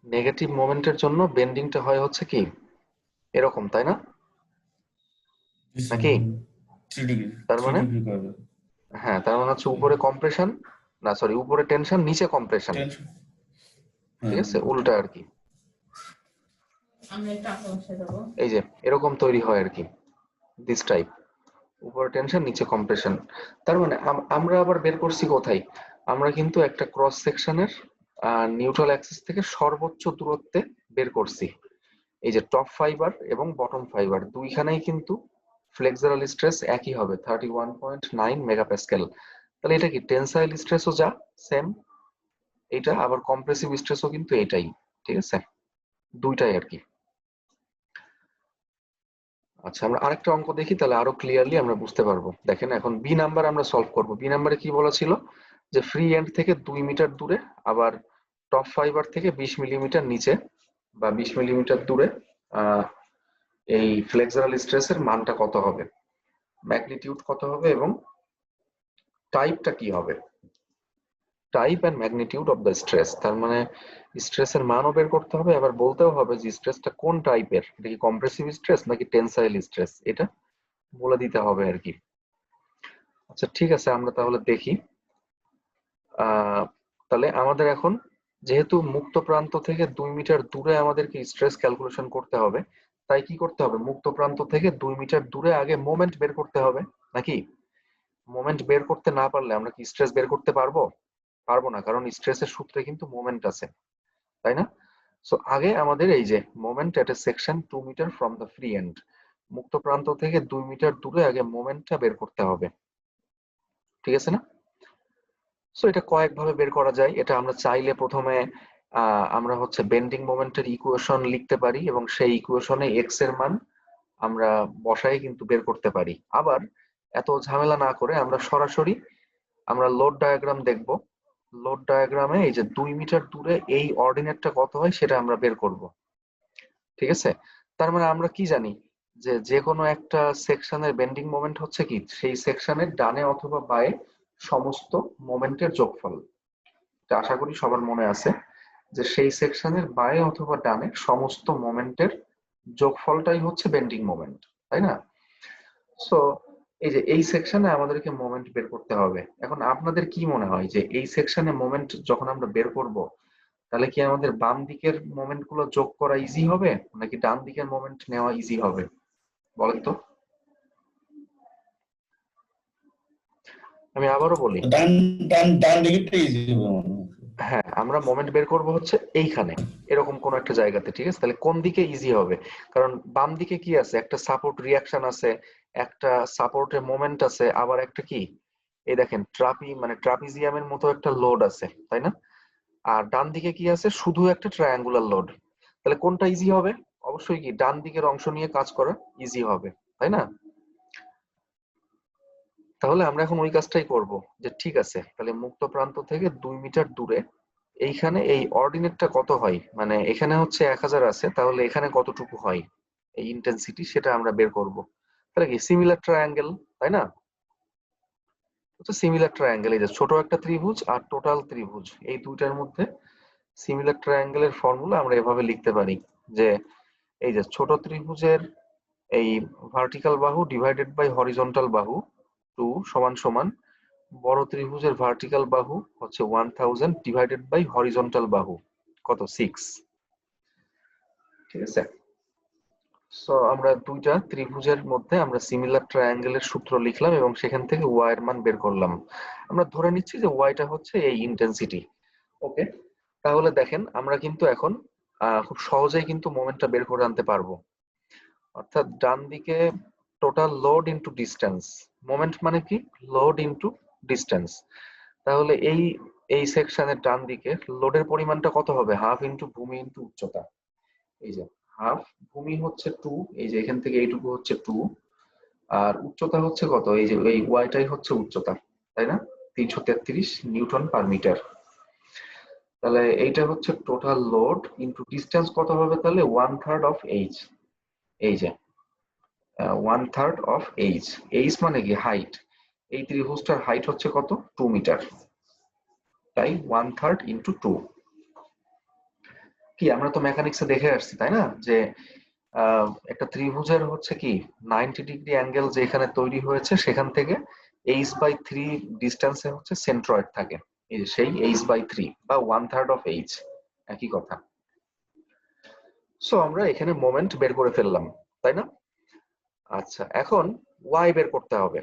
নেগেটিভ মোমেন্টের জন্য বেন্ডিংটা হয় হচ্ছে কি এরকম, তাই না? জি স্যার। নাকি? 3 ডিগ্রি, তার 3 মানে ডিগ্রি করবে। হ্যাঁ, তার মানে হচ্ছে উপরে কম্প্রেশন, না সরি, উপরে টেনশন নিচে কম্প্রেশন। টেনশন। ঠিক হ্যাঁ। আছে, উল্টা আর কি। এই যে এরকম তৈরি হয় আর কি, দিস টাইপ, উপরে টেনশন নিচে কম্প্রেশন। তার মানে আমরা আবার বের করছি কোথায়, আমরা কিন্তু একটা ক্রস সেকশনের নিউট্রাল অ্যাক্সিস থেকে সর্বোচ্চ দূরত্বে বের করছি। এই যে টপ ফাইবার এবং বটম ফাইবার দুইখানেই কিন্তু ফ্লেক্সুরাল স্ট্রেস একই হবে 31.9 মেগাপ্যাসকেল। তাহলে এটা কি টেনসাইল স্ট্রেসও যা সেম, এটা আবার কম্প্রেসিভ স্ট্রেসও কিন্তু এটাই। ঠিক আছে, দুইটাই আর কি। আচ্ছা, আমরা আরেকটা অঙ্ক দেখি, তাহলে আরো ক্লিয়ারলি আমরা বুঝতে পারবো। দেখেন এখন বি নাম্বার আমরা সলভ করব। বি নাম্বারে কি বলা ছিল, যে ফ্রি এন্ড থেকে 2 মিটার দূরে, আবার টপ ফাইবার থেকে 20 মিলিমিটার নিচে বা 20 মিলিমিটার দূরে আহ এই ফ্লেক্সুরাল স্ট্রেসের মানটা কত হবে, ম্যাগনিটিউড কত হবে, এবং টাইপটা কি হবে, type and magnitude of the stress. তার মানে স্ট্রেসের মানও বের করতে হবে, আবার বলতেও হবে যে স্ট্রেসটা কোন টাইপের, এটা কি কম্প্রেসিভ স্ট্রেস নাকি টেনসাইল স্ট্রেস, এটা বলে দিতে হবে আর কি। আচ্ছা ঠিক আছে, আমরা তাহলে দেখি। আহ তাহলে আমাদের এখন যেহেতু মুক্ত প্রান্ত থেকে 2 মিটার দূরে আমাদেরকে স্ট্রেস ক্যালকুলেশন করতে হবে, তাই কি করতে হবে, মুক্ত প্রান্ত থেকে 2 মিটার দূরে আগে মোমেন্ট বের করতে হবে নাকি? মোমেন্ট বের করতে না পারলে আমরা কি স্ট্রেস বের করতে পারবো? পারবো না, কারণ স্ট্রেসের সূত্রে কিন্তু মোমেন্ট আছে, তাই না? সো আগে আমাদের এই যে moment at a section 2 metre from the free end, মুক্ত প্রান্ত থেকে 2 মিটার দূরে আগে মোমেন্টটা বের করতে হবে। ঠিক আছে না? সো এটা কয়েক ভাবে বের করা যায়। এটা আমরা চাইলে প্রথমে আমরা হচ্ছে বেন্ডিং মোমেন্টের ইকুয়েশন লিখতে পারি এবং সেই ইকুয়েশনে এক্স এর মান আমরা বসাই কিন্তু বের করতে পারি। আবার এত ঝামেলা না করে আমরা সরাসরি আমরা লোড ডায়াগ্রাম দেখব। লোড ডায়াগ্রামে এই যে 2 মিটার দূরে এই অর্ডিনেটটা কত হয় সেটা আমরা বের করব। ঠিক আছে, তার মানে আমরা কি জানি যে যে কোনো একটা সেকশনের বেন্ডিং মোমেন্ট হচ্ছে কি সেই সেকশনের ডানে অথবা বায়ে সমস্ত মোমেন্টের যোগফল। এটা আশা করি সবার মনে আছে যে সেই সেকশনের বায়ে অথবা ডানে সমস্ত মোমেন্টের যোগফলটাই হচ্ছে বেন্ডিং মোমেন্ট, তাই না? সো এই যে এই সেকশনে আমাদেরকে মোমেন্ট বের করতে হবে। এখন আপনাদের কি মনে হয় যে এই সেকশনে মোমেন্ট যখন আমরা বের করব, তাহলে কি আমাদের বাম দিকের মোমেন্ট গুলো যোগ করা ইজি হবে নাকি ডান দিকের মোমেন্ট নেওয়া ইজি হবে, বলেন তো? আমি আবারও বলি, ডান ডান ডান দিকটা ইজি হবে মনে হয়। হ্যাঁ আমরা মোমেন্ট বের করব হচ্ছে এইখানে, এরকম কোন একটা জায়গাতে। ঠিক আছে, তাহলে কোন দিকে ইজি হবে? কারণ বাম দিকে কি আছে, একটা সাপোর্ট রিয়াকশন আছে, একটা সাপোর্টের মোমেন্ট আছে, আবার একটা কি, এই দেখেন মানে ট্রাপিজিয়ামের মতো একটা লোড আছে, তাই না? আর ডান দিকে কি আছে, শুধু একটা ট্রায়াঙ্গুলার লোড। তাহলে কোনটা ইজি হবে? অবশ্যই কি ডান দিকের অংশ নিয়ে কাজ করা ইজি হবে, তাই না? তাহলে আমরা এখন ওই কাজটাই করব, যে ঠিক আছে তাহলে মুক্ত প্রান্ত থেকে 2 মিটার দূরে এইখানে এই অর্ডিনেটটা কত হয়, মানে এখানে হচ্ছে 1000 আছে, তাহলে এখানে কতটুকু হয় এই ইন্টেন্সিটি, সেটা আমরা বের করব। তাহলে কি সিমিলার ট্রায়াঙ্গেল, তাই না? হচ্ছে সিমিলার ট্রায়াঙ্গেল, এই যে ছোট একটা ত্রিভুজ আর টোটাল ত্রিভুজ, এই দুইটার মধ্যে সিমিলার ট্রায়াঙ্গেলের ফর্মুলা আমরা এভাবে লিখতে পারি যে এই যে ছোট ত্রিভুজের এই ভার্টিক্যাল বাহু ডিভাইডেড বাই হরিজন্টাল বাহু 2 সমান সমান বড় ত্রিভুজের ভার্টিক্যাল বাহু হচ্ছে 1000 ডিভাইডেড বাই হরিজন্টাল বাহু কত 6। ঠিক আছে, সো আমরা দুইটা ত্রিভুজের মধ্যে আমরা সিমিলার ট্রায়াঙ্গেলের সূত্র লিখলাম এবং সেখান থেকে ওয়াই এর মান বের করলাম। আমরা ধরে নিচ্ছি যে ওয়াইটা হচ্ছে এই ইন্টেন্সিটি। ওকে, তাহলে দেখেন আমরা কিন্তু এখন খুব সহজেই কিন্তু মোমেন্টটা বের করে আনতে পারবো। অর্থাৎ ডান দিকে total load into distance, moment মানে কি লোড ইনটু ডিসটেন্স। তাহলে এই সেকশনের ডান দিকে লোডের পরিমাণটা কত হবে? হাফ ইনটু ভূমি ইনটু উচ্চতা। এই যে হাফ, ভূমি হচ্ছে 2, এই যে এখান থেকে এইটুকু হচ্ছে 2, আর উচ্চতা হচ্ছে কত? এই যে এই ওয়াইটাই হচ্ছে উচ্চতা, তাই না? 333 নিউটন পার মিটার। তাহলে এইটা হচ্ছে টোটাল লোড ইনটু ডিসটেন্স কত হবে তাহলে? 1/3 অফ এইচ। এই যে 1/3 অফ এইচ, এইচ মানে কি হাইট। এই ত্রিভুজটার হাইট হচ্ছে কত? 2 মিটার, তাই 1/3 ইনটু 2। কি আমরা তো মেকানিক্সে দেখে আসছি, তাই না, যে একটা ত্রিভুজের হচ্ছে কি 90 ডিগ্রি অ্যাঙ্গেল যেখানে তৈরি হয়েছে সেখান থেকে h/3 ডিস্টেন্সে হচ্ছে সেন্ট্রয়েড থাকে, এই যে সেই h/3 বা 1/3 অফ এইচ, একই কথা। সো আমরা এখানে মোমেন্ট বের করে ফেললাম, তাই না? আচ্ছা, এখন ওয়াই বের করতে হবে।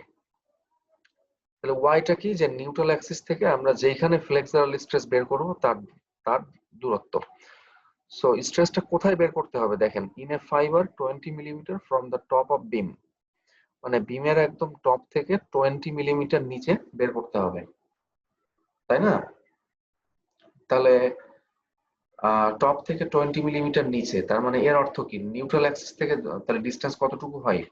তাহলে ওয়াইটা কি? যে নিউট্রাল অ্যাক্সিস থেকে আমরা যেখানে ফ্লেক্সারাল স্ট্রেস বের করব তার তার দূরত্ব। সো স্ট্রেসটা কোথায় বের করতে হবে? দেখেন, in a fibre 20 millimetre from the top of বিম, মানে বিমের একদম টপ থেকে 20 মিলিমিটার নিচে বের করতে হবে, তাই না? তাহলে টপ থেকে 20 মিলিমিটার নিচে, তার মানে এর অর্থ কি? নিউট্রাল অ্যাক্সিস থেকে তাহলে ডিসটেন্স কতটুকু হয়?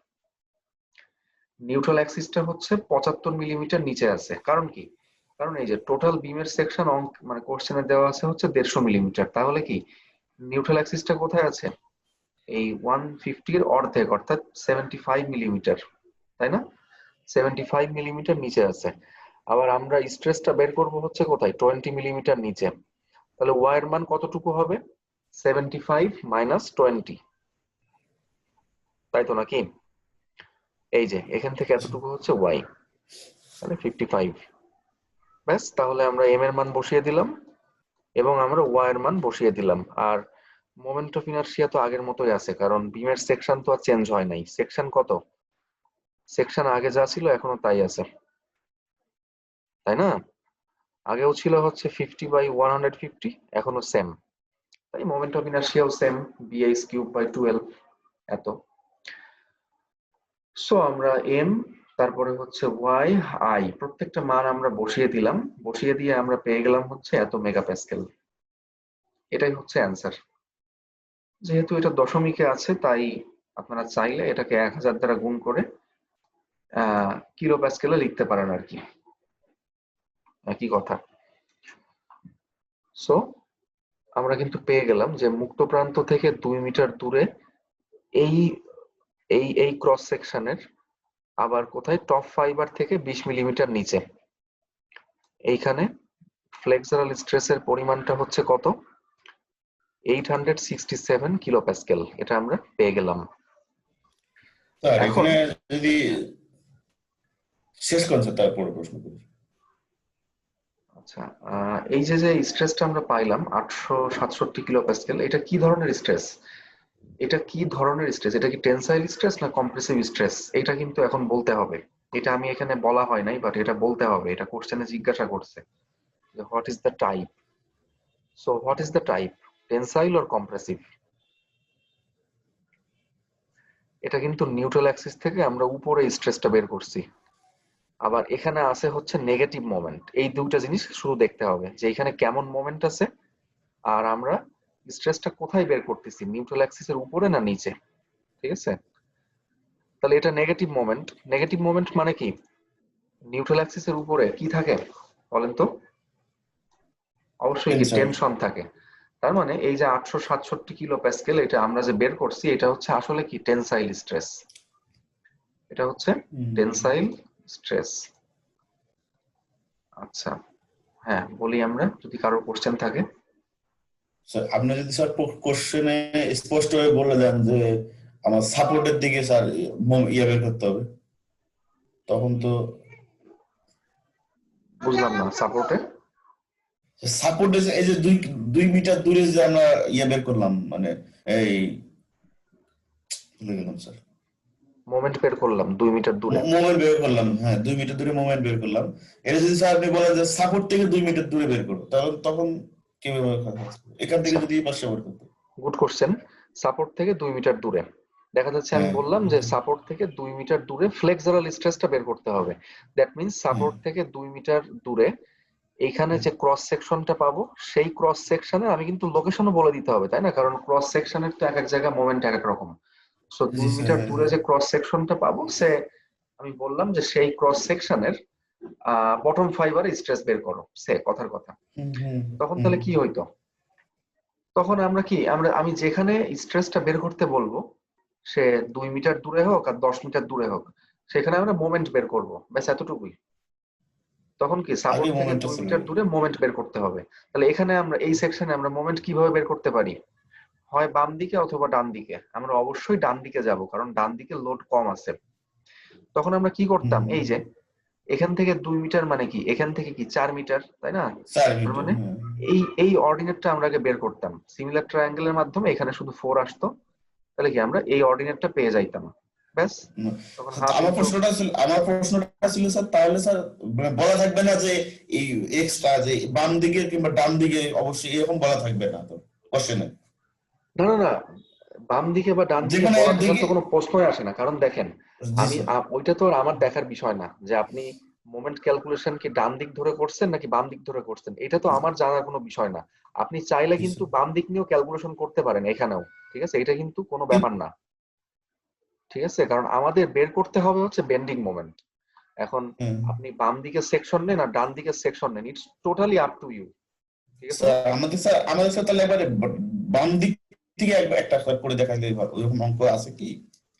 নিউট্রাল অ্যাক্সিসটা হচ্ছে 75 মিলিমিটার নিচে আছে। কারণ কি? কারণ এই যে টোটাল বিমের সেকশন মানে কোশ্চেনে দেওয়া আছে হচ্ছে 150 মিলিমিটার, তাহলে কি নিউট্রাল অ্যাক্সিসটা কোথায় আছে? এই 150 এর অর্ধেক, অর্থাৎ 75 মিলিমিটার, তাই না? 75 মিলিমিটার নিচে আছে। আবার আমরা স্ট্রেসটা বের করব হচ্ছে কোথায়? 20 মিলিমিটার নিচে। তাহলে ওয়াই এর মান কতটুকু হবে? 75 মাইনাস 20, তাই তো নাকি? এই যে এখান থেকে এতটুকু হচ্ছে ওয়াই, তাহলে 55। ব্যাস, তাহলে আমরা এম এর মান বসিয়ে দিলাম এবং আমরা ওয়াই এর মান বসিয়ে দিলাম। আর মোমেন্ট অফ ইনার্শিয়া তো আগের মতোই আছে, কারণ বিমের সেকশন তো আর চেঞ্জ হয় নাই। সেকশন কত? সেকশন আগে যা ছিল এখনো তাই আছে, তাই না? আগেও ছিল হচ্ছে 50/150, এখনো সেম, তাই মোমেন্ট অফ ইনার্শিয়াও সেম, bh³/12 এত। সো আমরা এম, তারপরে হচ্ছে ওয়াই, আই, প্রত্যেকটা মান আমরা বসিয়ে দিলাম। বসিয়ে দিয়ে আমরা পেয়ে গেলাম হচ্ছে এত মেগাপ্যাসকেল। এটাই হচ্ছে অ্যান্সার। যেহেতু এটা দশমিকে আছে, তাই আপনারা চাইলে এটাকে 1000 দ্বারা গুণ করে কিলো প্যাসকেলে লিখতে পারেন আর কি, একই কথা। সো আমরা কিন্তু পেয়ে গেলাম যে মুক্ত প্রান্ত থেকে 2 মিটার দূরে এই এই ক্রস সেকশনের, আবার কোথায়? টপ ফাইবার থেকে 20 মিলিমিটার নিচে, এইখানে ফ্লেক্সারাল স্ট্রেসের পরিমাণটা হচ্ছে কত? 867 কিলো প্যাসকেল। এটা আমরা পেয়ে গেলাম। স্যার এখন এখানে যদি শেষ করেন স্যার, তারপরে প্রশ্ন করি। আচ্ছা, এই যে যে স্ট্রেসটা আমরা পাইলাম 867 কিলো প্যাসকেল, এটা কি ধরনের স্ট্রেস? এটা কি ধরনের স্ট্রেস? এটা কি টেনসাইল স্ট্রেস না কম্প্রেসিভ স্ট্রেস? এটা কিন্তু এখন বলতে হবে। এটা আমি এখানে বলা হয় নাই, বাট এটা বলতে হবে, এটা কোশ্চেনে জিজ্ঞাসা করছে যে what is the type. So what is the type, tensile or compressive? এটা কিন্তু নিউট্রাল অ্যাক্সিস থেকে আমরা উপরে স্ট্রেসটা বের করছি। আবার এখানে আছে হচ্ছে নেগেটিভ মোমেন্ট। এই দুটো জিনিস শুরু দেখতে হবে যে এখানে কেমন মোমেন্ট আছে, আর আমরা স্ট্রেসটা কোথায় বের করতেছি, নিউট্রাল অ্যাক্সিসের উপরে না নিচে? ঠিক আছে, তাহলে এটা নেগেটিভ মোমেন্ট। নেগেটিভ মোমেন্ট মানে কি? নিউট্রাল অ্যাক্সিসের উপরে কি থাকে বলেন তো? অবশ্যই কি টেনশন। টেনশন থাকে। তার মানে এই যে 867 কিলো প্যাসকেল এটা আমরা যে বের করছি, এটা হচ্ছে আসলে কি টেনসাইল স্ট্রেস। এটা হচ্ছে টেনসাইল স্ট্রেস। আচ্ছা, হ্যাঁ বলি আমরা, যদি কারোর কোশ্চেন থাকে। স্যার আপনি যদি স্যার কোশ্চেনে স্পষ্ট হয়ে বলে দেন যে আমার সাপোর্টের দিকে স্যার ইয়ে বের করতে হবে, তখন তো বুঝলাম না, সাপোর্টে সাপোর্ট এই যে 2 মিটার দূরে যে আমরা ইয়ে বের করলাম, মানে এই ভুলে গেলাম স্যার, মোমেন্ট বের করলাম 2 মিটার দূরে। মোমেন্ট বের করলাম, হ্যাঁ 2 মিটার দূরে মোমেন্ট বের করলাম। এটা যদি স্যার আপনি বলেন যে সাপোর্ট থেকে 2 মিটার দূরে বের করো, তাহলে তখন কিভাবে কাজ হবে? এখান থেকে আচ্ছা, যদি এই পাশে বের করতে। Good question. সাপোর্ট থেকে 2 মিটার দূরে দেখা যাচ্ছে, আমি হ্যাঁ বললাম যে সাপোর্ট থেকে 2 মিটার দূরে ফ্লেক্সারাল স্ট্রেসটা বের করতে হবে। দ্যাট মিনস হ্যাঁ সাপোর্ট থেকে 2 মিটার দূরে এইখানে যে ক্রস সেকশনটা পাবো, সেই ক্রস সেকশনে আমি কিন্তু লোকেশনও বলে দিতে হবে, তাই না? কারণ ক্রস সেকশনের তো এক এক জায়গায় মোমেন্ট এক এক রকম। সো জি দুই স্যার, মিটার হ্যাঁ দূরে হ্যাঁ যে ক্রস সেকশনটা পাবো, সে আমি বললাম যে সেই ক্রস সেকশনের বটম ফাইবার স্ট্রেস বের করো, সে কথার কথা। হুম হুম তখন হুম তাহলে কি হইতো? তখন আমরা কি আমি যেখানে স্ট্রেসটা বের করতে বলবো, সে 2 মিটার দূরে হোক আর 10 মিটার দূরে হোক, সেখানে আমরা মোমেন্ট বের করব, ব্যাস এতটুকুই। তখন কি আগে সাপোর্ট থেকে মোমেন্টটা দুই চলে মিটার যাবে। দূরে মোমেন্ট বের করতে হবে। তাহলে এখানে আমরা এই সেকশনে আমরা মোমেন্ট কিভাবে বের করতে পারি? হয় বাম দিকে অথবা ডান দিকে। আমরা অবশ্যই ডান দিকে যাব, কারণ ডান দিকে লোড কম আছে। তখন আমরা কি করতাম, হুম এই যে এখান থেকে 2 মিটার মানে কি, এখান থেকে কি 4 মিটার, তাই না? চার তার মিটার মানে হ্যাঁ। এই অর্ডিনেটটা আমরা আগে বের করতাম, সিমিলার ট্রায়াঙ্গেলের মাধ্যমে এখানে শুধু 4 আসতো। তাহলে কি আমরা এই অর্ডিনেটটা পেয়ে যাইতাম, ব্যাস। হুম। তখন হাফ আমার ইন্টু, প্রশ্নটা ছিল, স্যার তাহলে স্যার মানে বলা থাকবে না যে এই এক্সট্রা যে বাম দিকে কিংবা ডান দিকে, অবশ্যই এরকম বলা থাকবে না তো কোশ্চেনে? না না না, বাম দিকে বা ডান যে দিকে কোনো বলা থাকার একদিকে। তো কোনো প্রশ্নই আসে না। কারণ দেখেন, জি আমি স্যার। ওইটা তো আর আমার দেখার বিষয় না যে আপনি মোমেন্ট ক্যালকুলেশন কি ডান দিক ধরে করছেন নাকি বাম দিক ধরে করছেন, এটা তো আমার জানার কোনো বিষয় না। আপনি চাইলে জি কিন্তু স্যার। বাম দিক নিয়েও ক্যালকুলেশন করতে পারেন এখানেও, ঠিক আছে? এটা কিন্তু কোনো ব্যাপার না, ঠিক আছে? কারণ আমাদের বের করতে হবে হচ্ছে বেন্ডিং মোমেন্ট। এখন হ্যাঁ আপনি বাম দিকের সেকশন নেন আর ডান দিকের সেকশন নেন, it's totally up to you, ঠিক আছে? স্যার, আমাদের স্যার তাহলে এবারে বাম দিক থেকে একটা স্যার করে দেখাইলে ভালো, ওইরকম অঙ্ক আছে কি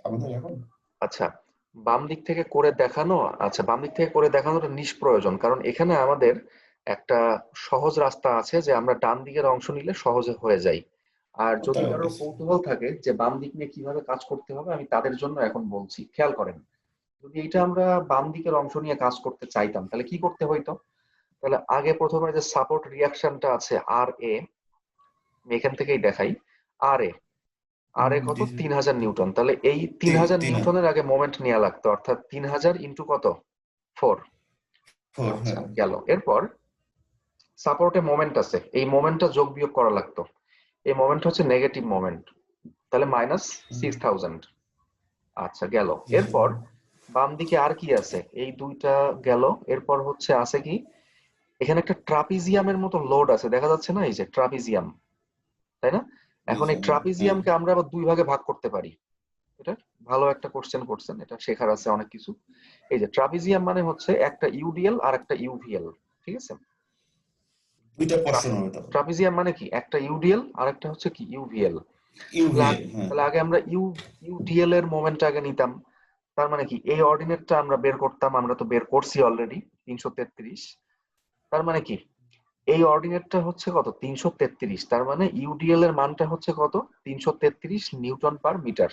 আমাদের এখন? আচ্ছা, বাম দিক থেকে করে দেখানো। আচ্ছা, বাম দিক থেকে করে দেখানোটা নিষ্প্রয়োজন, কারণ এখানে আমাদের একটা সহজ রাস্তা আছে যে আমরা ডান দিকের অংশ নিলে সহজে হয়ে যায়। আর যদি তাহলে কারো ওকে স্যার। কৌতূহল থাকে যে বাম দিক নিয়ে কিভাবে কাজ করতে হবে, আমি তাদের জন্য এখন বলছি, খেয়াল করেন। যদি এটা আমরা বাম দিকের অংশ নিয়ে কাজ করতে চাইতাম, তাহলে কি করতে হইতো? তাহলে আগে প্রথমে যে সাপোর্ট রিয়াকশনটা আছে আর এ, আমি এখান থেকেই দেখাই। আর এ, আর এ কত? জি স্যার। 3000 নিউটন। তাহলে এই 3000 তিন নিউটনের আগে মোমেন্ট নেওয়া লাগতো, অর্থাৎ 3000 ইন্টু কত? 4। ফোর আচ্ছা, হ্যাঁ। গেল। এরপর সাপোর্টে মোমেন্ট আছে, এই মোমেন্টটা যোগ বিয়োগ করা লাগতো। এই মোমেন্ট হচ্ছে নেগেটিভ মোমেন্ট, তাহলে -6000। আচ্ছা, গেল। জি স্যার। এরপর বাম দিকে আর কি আছে? এই দুইটা গেল। এরপর হচ্ছে আছে কি, এখানে একটা ট্রাপিজিয়ামের মতো লোড আছে, দেখা যাচ্ছে না? এই যে ট্রাপিজিয়াম, তাই না? জি এখন এই স্যার, হ্যাঁ হ্যাঁ। ট্রাপিজিয়ামকে আমরা আবার দুই ভাগে ভাগ করতে পারি। এটা ভালো একটা কোশ্চেন করছেন, এটা শেখার আছে অনেক কিছু। এই যে ট্রাপিজিয়াম মানে হচ্ছে একটা ইউডিএল আর একটা ইউভিএল, ঠিক আছে? দুইটা পোর্শন হবে তখন। ট্রাপিজিয়াম মানে কি, একটা ইউডিএল আর একটা হচ্ছে কি ইউভিএল। তাহলে ইউভিএল হ্যাঁ। তাহলে আগে আমরা ইউডিএল এর মোমেন্ট আগে নিতাম। তার মানে কি এই অর্ডিনেটটা আমরা বের করতাম, আমরা তো বের করছি অলরেডি 333। তার মানে কি এই অর্ডিনেটটা হচ্ছে কত? 333। তার মানে ইউডিএল এর মানটা হচ্ছে কত? 333 নিউটন পার মিটার।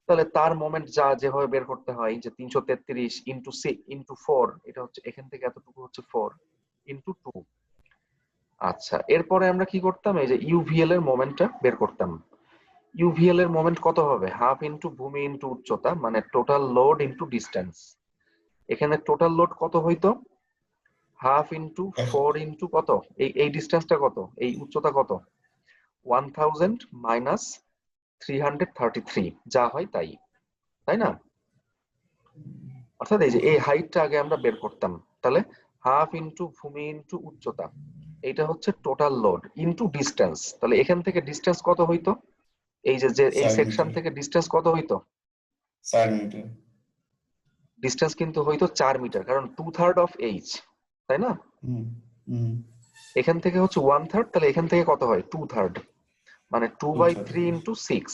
তাহলে তার মোমেন্ট যা যেভাবে বের করতে হয়, যে 333 ইন্টু 4, এটা হচ্ছে এখান থেকে এতটুকু হচ্ছে 4 ইন্টু 2। আচ্ছা, এরপরে আমরা কি করতাম, এই যে ইউভিএল এর মোমেন্টটা বের করতাম। ইউভিএল এর মোমেন্ট কত হবে? হাফ ইন্টু ভূমি ইন্টু উচ্চতা, মানে টোটাল লোড ইন্টু ডিস্টেন্স। এখানে টোটাল লোড কত হইতো? হাফ ইন্টু 4 ইন্টু কত, এই ডিস্টেন্সটা কত, এই উচ্চতা কত? 1000 মাইনাস 333, যা হয় তাই, তাই না? অর্থাৎ এই যে এই হাইটটা আগে আমরা বের করতাম। তাহলে হাফ ইন্টু ভূমি ইন্টু উচ্চতা, এইটা হচ্ছে টোটাল লোড ইনটু ডিস্টেন্স। তাহলে এখান থেকে ডিস্টেন্স কত হইতো? এই যে এই 4 সেকশন মিটার। থেকে ডিস্টেন্স কত হইতো? 4 মিটার। ডিস্টেন্স কিন্তু হইতো 4 মিটার, কারণ 2/3 অফ এইচ, তাই না? হুম হুম। এখান থেকে হচ্ছে 1/3, তাহলে এখান থেকে কত হয়? 2/3, মানে 2/3 ইন্টু 6,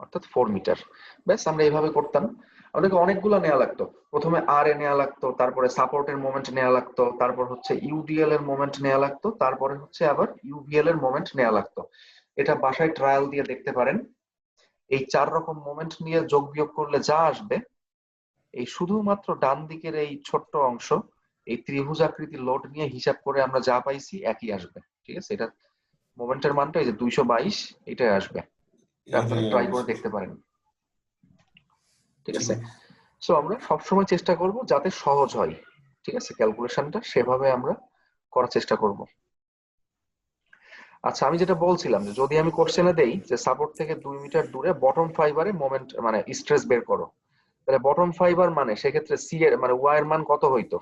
অর্থাৎ 4 মিটার। ব্যাস, আমরা এইভাবে করতাম। আমাদেরকে অনেকগুলো নেওয়া লাগতো। প্রথমে আর এ নেওয়া লাগতো, তারপরে সাপোর্টের মোমেন্ট নেওয়া লাগতো, তারপর হচ্ছে ইউডিএল এর মোমেন্ট নেওয়া লাগতো, তারপরে হচ্ছে আবার ইউভিএল এর মোমেন্ট নেওয়া লাগতো। এটা বাসায় ট্রায়াল দিয়ে দেখতে পারেন। এই 4 রকম মোমেন্ট নিয়ে যোগ বিয়োগ করলে যা আসবে, এই শুধুমাত্র ডান দিকের এই ছোট্ট অংশ, এই ত্রিভুজাকৃতি লোড নিয়ে হিসাব করে আমরা যা পাইছি একই আসবে। ঠিক আছে, এটা মোমেন্টের মানটা এই যে 222, এটাই আসবে। এটা আপনারা ট্রাই করে দেখতে পারেন। ঠিক ঠিক আছে, আছে। সো আমরা সবসময় চেষ্টা করব যাতে সহজ হয়। ঠিক আছে, ক্যালকুলেশনটা সেভাবে আমরা করার চেষ্টা করব। আচ্ছা, আমি যেটা বলছিলাম যে যদি আমি কোশ্চেনে দেই যে সাপোর্ট থেকে 2 মিটার দূরে বটম ফাইবারে মোমেন্ট মানে স্ট্রেস বের করো, তাহলে বটম ফাইবার মানে সেক্ষেত্রে সি এর মানে ওয়াই এর মান কত হইতো?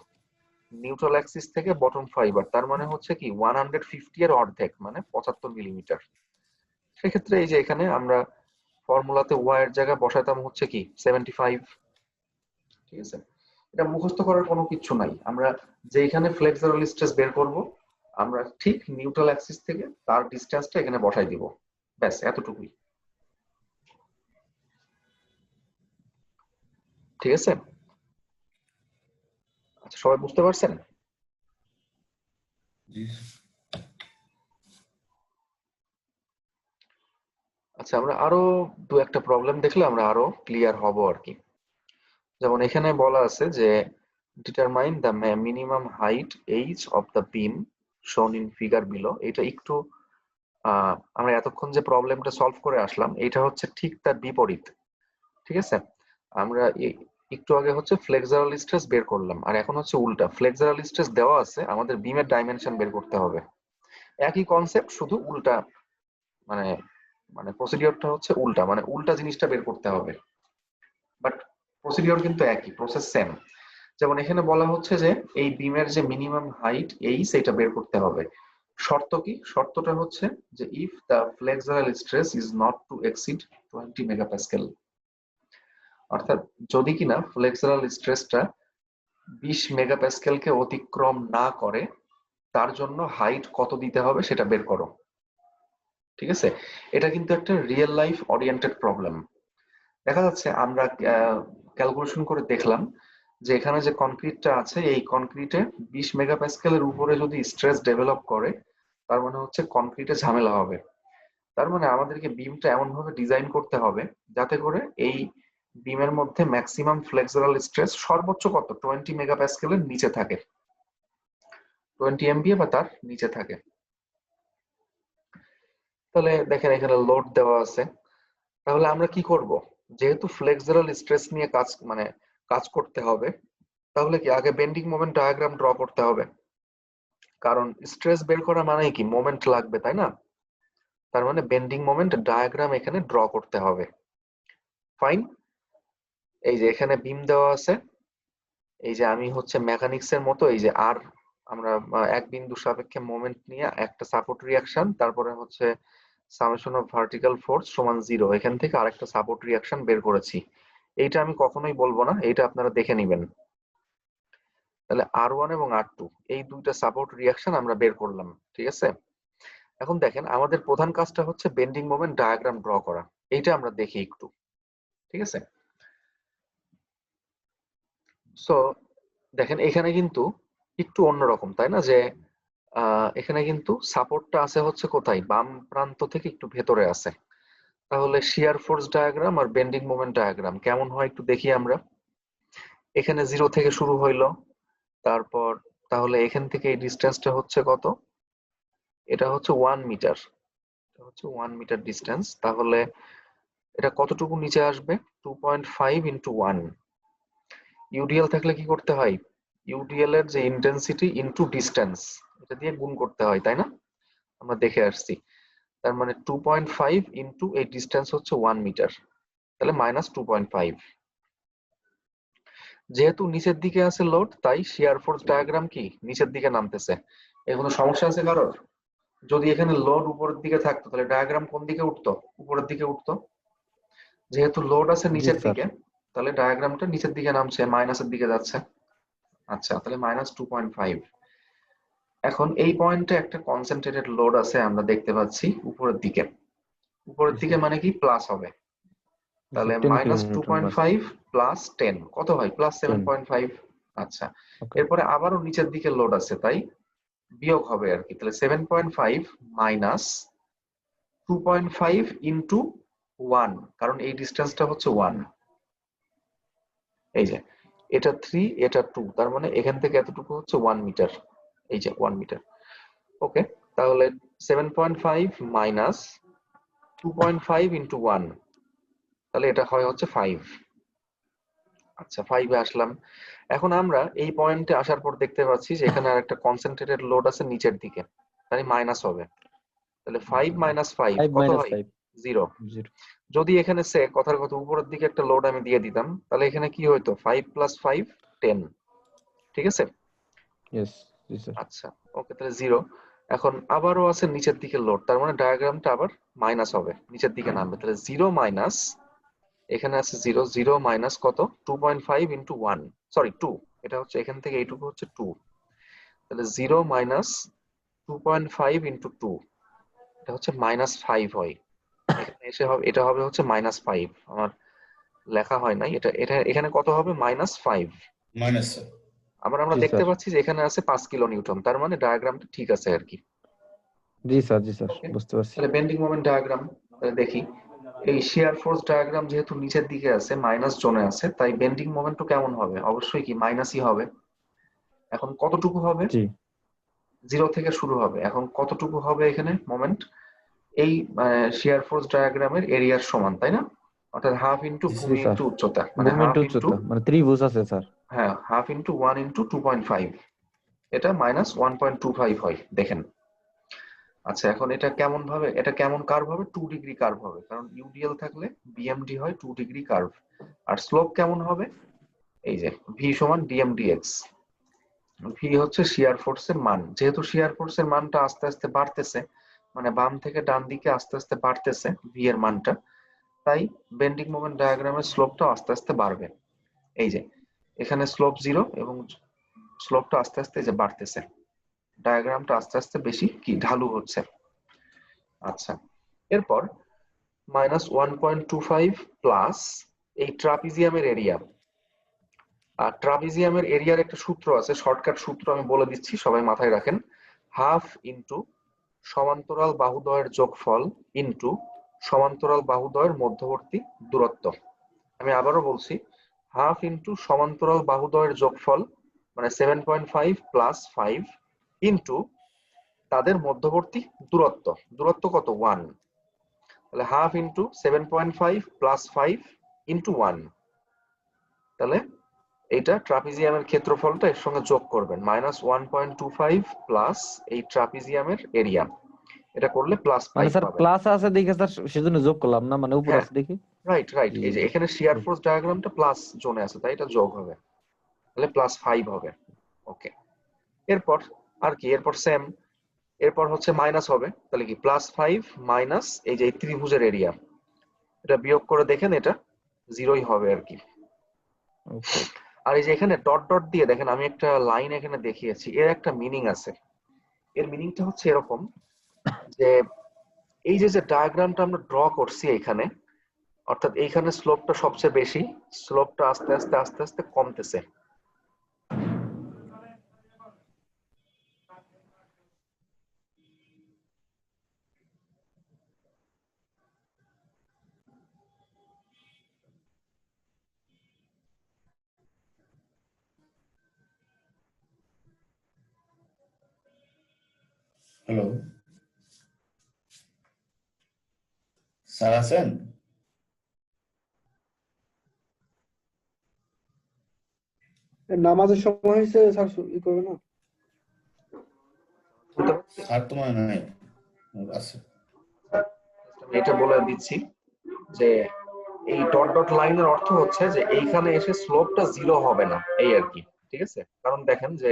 নিউট্রাল অ্যাক্সিস থেকে বটম ফাইবার, তার মানে হচ্ছে কি 150 এর অর্ধেক, মানে 75 মিলিমিটার। সেক্ষেত্রে এই যে এখানে আমরা ফর্মুলাতে ওয়াই এর জায়গায় বসাতাম হচ্ছে কি 75। ঠিক আছে, এটা মুখস্থ করার কোনো কিছু নাই। আমরা যেখানে ফ্লেক্সুরাল স্ট্রেস বের করব, আমরা ঠিক নিউট্রাল অ্যাক্সিস থেকে তার ডিসটেন্সটা এখানে বসাই দিব। ব্যাস, এতটুকুই। ঠিক আছে, আচ্ছা, সবাই বুঝতে পারছেন? জি। আচ্ছা, আমরা আরো দু একটা প্রবলেম দেখলে আমরা আরো ক্লিয়ার হব আর কি। যেমন এখানে বলা আছে যে determine the minimum height H of the বিম শোন ইন ফিগার বিলো। এটা একটু আমরা এতক্ষণ যে প্রবলেমটা সলভ করে আসলাম, এটা হচ্ছে ঠিক তার বিপরীত। ঠিক আছে, আমরা একটু আগে হচ্ছে ফ্লেক্সারাল স্ট্রেস বের করলাম, আর এখন হচ্ছে উল্টা। ফ্লেক্সারাল স্ট্রেস দেওয়া আছে, আমাদের বিমের ডাইমেনশন বের করতে হবে। একই কনসেপ্ট, শুধু উল্টা, মানে মানে প্রসিডিওরটা হচ্ছে উল্টা, মানে উল্টা জিনিসটা বের করতে হবে। বাট প্রসিডিওর কিন্তু একই, প্রসেস সেম। যেমন এখানে বলা হচ্ছে যে এই বিমের যে মিনিমাম হাইট এই সেটা বের করতে হবে। শর্ত কি? শর্তটা হচ্ছে যে if the flexural stress is not to exceed 20 megapascal, অর্থাৎ যদি কিনা ফ্লেক্সারাল স্ট্রেসটা 20 মেগাপ্যাসকেলকে অতিক্রম না করে, তার জন্য হাইট কত দিতে হবে সেটা বের করো। ঠিক আছে, এটা কিন্তু একটা রিয়েল লাইফ ওরিয়েন্টেড প্রবলেম। দেখা যাচ্ছে আমরা ক্যালকুলেশন করে দেখলাম যে এখানে যে কনক্রিটটা আছে, এই কনক্রিটে 20 মেগাপ্যাসকেলের উপরে যদি স্ট্রেস ডেভেলপ করে, তার মানে হচ্ছে কনক্রিটে ঝামেলা হবে। তার মানে আমাদেরকে বিমটা এমন ভাবে ডিজাইন করতে হবে যাতে করে এই বিমের মধ্যে ম্যাক্সিমাম ফ্লেক্সুরাল স্ট্রেস সর্বোচ্চ কত 20 মেগাপ্যাসকেলের নিচে থাকে, 20 এমবিএ বা তার নিচে থাকে। তাহলে দেখেন এখানে লোড দেওয়া আছে। তাহলে আমরা কি করব? যেহেতু ফ্লেক্সুরাল স্ট্রেস নিয়ে কাজ মানে কাজ করতে হবে, তাহলে কি আগে বেন্ডিং মোমেন্ট ডায়াগ্রাম ড্র করতে হবে। কারণ স্ট্রেস বের করা মানে কি মোমেন্ট লাগবে, তাই না? তার মানে বেন্ডিং মোমেন্ট ডায়াগ্রাম এখানে ড্র করতে হবে। ফাইন, এই যে এখানে বিম দেওয়া আছে, এই যে আমি হচ্ছে মেকানিক্স এর মতো এই যে আর আমরা এক বিন্দু সাপেক্ষে মোমেন্ট নিয়ে একটা সাপোর্ট রিয়াকশন, তারপরে হচ্ছে সামেশন অফ ভার্টিক্যাল ফোর্স সমান 0, এখান থেকে আরেকটা সাপোর্ট রিয়াকশন বের করেছি। এইটা আমি কখনোই বলবো না, এটা আপনারা দেখে নিবেন। তাহলে R1 এবং R2 এই দুইটা সাপোর্ট রিয়াকশন আমরা বের করলাম। ঠিক আছে, এখন দেখেন আমাদের প্রধান কাজটা হচ্ছে বেন্ডিং মোমেন্ট ডায়াগ্রাম ড্র করা। এইটা আমরা দেখি একটু। ঠিক আছে, সো দেখেন এখানে কিন্তু একটু অন্যরকম, তাই না? যে এখানে কিন্তু সাপোর্টটা আছে হচ্ছে কোথায়, বাম প্রান্ত থেকে একটু ভেতরে আছে। তাহলে শিয়ার ফোর্স ডায়াগ্রাম আর বেন্ডিং মোমেন্ট ডায়াগ্রাম কেমন হয় একটু দেখি আমরা। এখানে 0 থেকে শুরু হইলো, তারপর তাহলে এখান থেকে এই ডিস্টেন্সটা হচ্ছে কত? এটা হচ্ছে 1 মিটার, এটা হচ্ছে 1 মিটার ডিস্টেন্স। তাহলে এটা কতটুকু নিচে আসবে? 2.5 ইন্টু 1। ইউডিএল থাকলে কি করতে হয়? ইউডিএল এর যে ইন্টেন্সিটি ইন্টু ডিস্টেন্স, এটা দিয়ে গুণ করতে হয়, তাই না? আমরা দেখে আসছি। তার মানে 2.5 ইন্টু এই ডিস্টেন্স হচ্ছে 1 মিটার, তাহলে -2.5। যেহেতু নিচের দিকে আছে লোড, তাই শিয়ার ফোর্স ডায়াগ্রাম কি নিচের দিকে নামতেছে। এর কোনো সমস্যা আছে কারোর? যদি এখানে লোড উপরের দিকে থাকতো তাহলে ডায়াগ্রাম কোন দিকে উঠতো? উপরের দিকে উঠতো। যেহেতু লোড আছে জি নিচের স্যার। দিকে, তাহলে ডায়াগ্রামটা নিচের দিকে নামছে, মাইনাসের দিকে যাচ্ছে। আচ্ছা, তাহলে -2.5। এখন এই পয়েন্টে একটা কনসেন্ট্রেটেড লোড আছে আমরা দেখতে পাচ্ছি উপরের দিকে। উপরের জি দিকে স্যার। মানে কি প্লাস হবে, জি তাহলে স্যার 10 কিলোনিউটন বাস। -2.5 প্লাস 10 কত হয়? 10। +7.5। আচ্ছা, ওকে। এরপরে আবারও নিচের দিকে লোড আছে, তাই বিয়োগ হবে আর কি। তাহলে 7.5 মাইনাস 2.5 ইন্টু 1, কারণ এই ডিস্টেন্সটা হচ্ছে 1। এই যে এটা 3, এটা 2, তার মানে এখান থেকে এতটুকু হচ্ছে 1 মিটার। এই যে 1 মিটার। ওকে, তাহলে 7.5 মাইনাস 2.5 ইন্টু 1, তাহলে এটা হয় হচ্ছে 5। আচ্ছা, 5 এ আসলাম। এখন আমরা এই পয়েন্টে আসার পর দেখতে পাচ্ছি যে এখানে আর একটা কনসেন্ট্রেটেড লোড আছে নিচের দিকে, তাই মাইনাস হবে। তাহলে 5 মাইনাস 5 5 কত মাইনাস হয়? 5 0। 0। যদি এখানে সে কথার কথা উপরের দিকে একটা লোড আমি দিয়ে দিতাম, তাহলে এখানে কি হইতো? 5 প্লাস 5 10। ঠিক আছে? ইয়েস। জি স্যার। আচ্ছা, ওকে, তাহলে 0। এখন আবারও আছে নিচের দিকে লোড, তার মানে ডায়াগ্রামটা আবার মাইনাস হবে, নিচের দিকে নামবে। তাহলে 0 মাইনাস, এখানে আছে 0, 0 মাইনাস কত? 2.5 ইন্টু 1, সরি 2। এটা হচ্ছে এখান থেকে এইটুকু হচ্ছে 2। তাহলে 0 মাইনাস 2.5 ইন্টু 2, এটা হচ্ছে -5 হয়। এখানে এসে হবে, এটা হবে হচ্ছে -5। আমার লেখা হয় নাই, এটা এটা এখানে কত হবে? -5। Minus sir. আবার আমরা জি দেখতে স্যার। পাচ্ছি যে এখানে আছে 5 কিলো নিউটন, তার মানে ডায়াগ্রামটা ঠিক আছে আর কি। জি স্যার। জি স্যার, ওকে, বুঝতে পারছি। তাহলে বেন্ডিং মোমেন্ট ডায়াগ্রাম দেখি। এই শিয়ার ফোর্স ডায়াগ্রাম যেহেতু নিচের দিকে আছে, মাইনাস জোনে আছে, তাই বেন্ডিং মোমেন্টও কেমন হবে? অবশ্যই কি মাইনাসই হবে। এখন কতটুকু হবে? জি 0 থেকে শুরু হবে। এখন কতটুকু হবে এখানে মোমেন্ট? এই শিয়ার ফোর্স ডায়াগ্রামের এরিয়ার সমান, তাই না? অর্থাৎ হাফ ইন্টু জি জি ভূমি স্যার। ইন্টু উচ্চতা, মানে ভূমি হাফ ইন্টু ইন্টু, উচ্চতা মানে ত্রিভুজ আছে স্যার। হ্যাঁ, হাফ ইন্টু 1 ইন্টু 2.5, এটা -1.25 হয়, দেখেন। আচ্ছা, এখন এটা কেমন ভাবে, এটা কেমন কার্ভ হবে? 2 ডিগ্রি কার্ভ হবে, কারণ ইউডিএল থাকলে বিএমডি হয় 2 ডিগ্রি কার্ভ। আর স্লোপ কেমন হবে? এই যে ভি সমান ডিএমডিএক্স। ভি হচ্ছে শিয়ার ফোর্সের মান, যেহেতু শিয়ার ফোর্সের মানটা আস্তে আস্তে বাড়তেছে, মানে বাম থেকে ডান দিকে আস্তে আস্তে বাড়তেছে ভি এর মানটা, তাই বেন্ডিং মোমেন্ট ডায়াগ্রামের স্লোপটা আস্তে আস্তে বাড়বে। এই যে এখানে স্লোপ 0 এবং স্লোপটা আস্তে আস্তে এই যে বাড়তেছে, ডায়াগ্রামটা আস্তে আস্তে বেশি কি ঢালু হচ্ছে। আচ্ছা, এরপর -1.25 প্লাস এই ট্রাপিজিয়ামের এরিয়া। আর ট্রাপিজিয়ামের এরিয়ার একটা সূত্র আছে, শর্টকাট সূত্র আমি বলে দিচ্ছি, সবাই মাথায় রাখেন। হাফ ইন্টু সমান্তরাল বাহুদ্বয়ের যোগফল ইন্টু সমান্তরাল বাহুদ্বয়ের মধ্যবর্তী দূরত্ব। আমি আবারও বলছি, হাফ ইন্টু সমান্তরাল বাহুদ্বয়ের যোগফল, মানে 7.5 প্লাস 5 ইন্টু তাদের মধ্যবর্তী দূরত্ব। দূরত্ব কত? 1। তাহলে হাফ ইন্টু 7.5 প্লাস 5 ইন্টু 1, তাহলে এইটা ট্রাপিজিয়ামের ক্ষেত্রফলটা এর সঙ্গে যোগ করবেন, -1.25 প্লাস এই ট্রাপিজিয়ামের এরিয়া, এটা করলে মানে +5 স্যার পাবেন। প্লাস আছে দেখে স্যার সেজন্য যোগ করলাম না, মানে উপর হ্যাঁ, আছে দেখি। রাইট রাইট, জি এই জি যে জি। এখানে শিয়ার ফোর্স ডায়াগ্রামটা প্লাস জোনে আছে, তাই এটা যোগ হবে, তাহলে +5 হবে। ওকে, এরপর আর কি? এরপর সেম, এরপর হচ্ছে মাইনাস হবে, তাহলে কি +5 মাইনাস এই যে এই ত্রিভুজের এরিয়া, এটা বিয়োগ করে দেখেন, এটা 0ই হবে আর কি। ওকে। আর এই যে এখানে ডট ডট দিয়ে দেখেন, আমি একটা লাইন এখানে দেখিয়েছি, এর একটা মিনিং আছে। এর মিনিংটা হচ্ছে এরকম যে এই যে যে ডায়াগ্রামটা আমরা ড্র করছি এখানে, অর্থাৎ এইখানে স্লোপটা সবচেয়ে বেশি, স্লোপটা আস্তে আস্তে আস্তে আস্তে কমতেছে। হ্যালো স্যার, আছেন? নামাজের সময় হয়েছে স্যার, ই করবে না? শুনতে পাচ্ছি? স্যার তো মনে হয় নাই। আছে। আমি এটা বলে দিচ্ছি যে এই ডট ডট লাইনের অর্থ হচ্ছে যে এইখানে এসে স্লোপটা 0 হবে না, এই আর কি। ঠিক আছে, কারণ দেখেন যে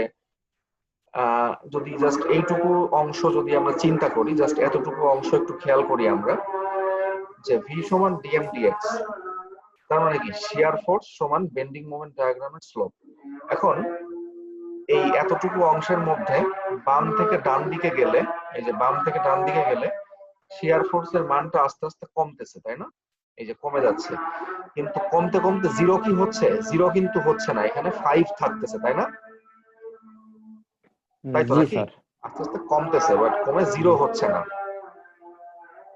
যদি জাস্ট এইটুকু অংশ যদি আমরা চিন্তা করি, জাস্ট এতটুকু অংশ একটু খেয়াল করি আমরা, যে ভি সমান ডিএম ডিএক্স, তার মানে কি শিয়ার ফোর্স সমান বেন্ডিং মোমেন্ট ডায়াগ্রামের স্লোপ। এখন এই এতটুকু অংশের মধ্যে বাম থেকে ডান দিকে গেলে, এই যে বাম থেকে ডান দিকে গেলে শিয়ার ফোর্সের মানটা আস্তে আস্তে কমতেছে, তাই না? এই যে কমে যাচ্ছে, কিন্তু কমতে কমতে 0 কি হচ্ছে? 0 কিন্তু হচ্ছে না, এখানে 5 থাকতেছে, তাই না? তাই তো জি নাকি? স্যার। আস্তে আস্তে কমতেছে, বাট কমে 0 হচ্ছে না।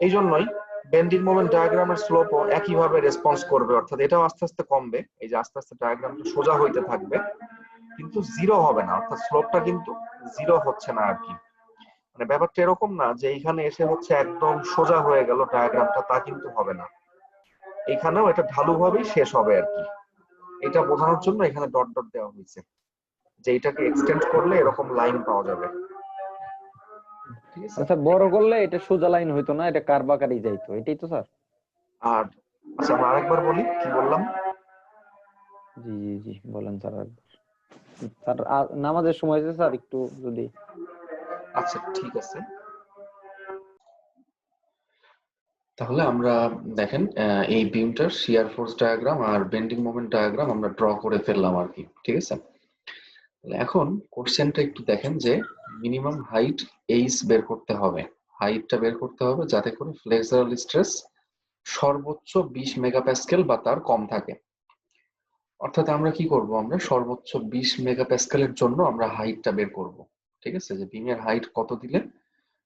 এই জন্যই বেন্ডিং মোমেন্ট ডায়াগ্রামের স্লোপও একইভাবে রেসপন্স করবে, অর্থাৎ এটাও আস্তে আস্তে কমবে। এই যে আস্তে আস্তে ডায়াগ্রামটা সোজা হইতে থাকবে, কিন্তু 0 হবে না, অর্থাৎ স্লোপটা কিন্তু 0 হচ্ছে না আর কি। মানে ব্যাপারটা এরকম না যে এইখানে এসে হচ্ছে একদম সোজা হয়ে গেল ডায়াগ্রামটা, তা কিন্তু হবে না। এইখানেও এটা ঢালুভাবেই শেষ হবে আর কি। এটা বোঝানোর জন্য এখানে ডট ডট দেওয়া হয়েছে, যে এটাকে এক্সটেন্ড করলে এরকম লাইন পাওয়া যাবে। ঠিক আছে, আচ্ছা, বড় করলে এটা সোজা লাইন হইতো না, এটা কার্ভ আকারেই যাইতো, এটাই তো স্যার? আর আচ্ছা আমরা আরেকবার বলি কি বললাম। জি জি জি, বলেন স্যার আরেকবার। স্যার নামাজের সময় আছে স্যার, একটু যদি। আচ্ছা ঠিক আছে, তাহলে আমরা দেখেন এই বিমটার শিয়ার ফোর্স ডায়াগ্রাম আর বেন্ডিং মোমেন্ট ডায়াগ্রাম আমরা ড্র করে ফেললাম আর কি। ঠিক আছে, এখন কোশ্চেনটা একটু দেখেন যে মিনিমাম হাইট এইচ বের করতে হবে, হাইটটা বের করতে হবে যাতে করে ফ্লেক্সারাল স্ট্রেস সর্বোচ্চ 20 মেগাপ্যাসকেল বা তার কম থাকে। অর্থাৎ আমরা কি করব, আমরা সর্বোচ্চ 20 মেগাপ্যাসকেলের জন্য আমরা হাইটটা বের করব। ঠিক আছে, যে বিমের হাইট কত দিলে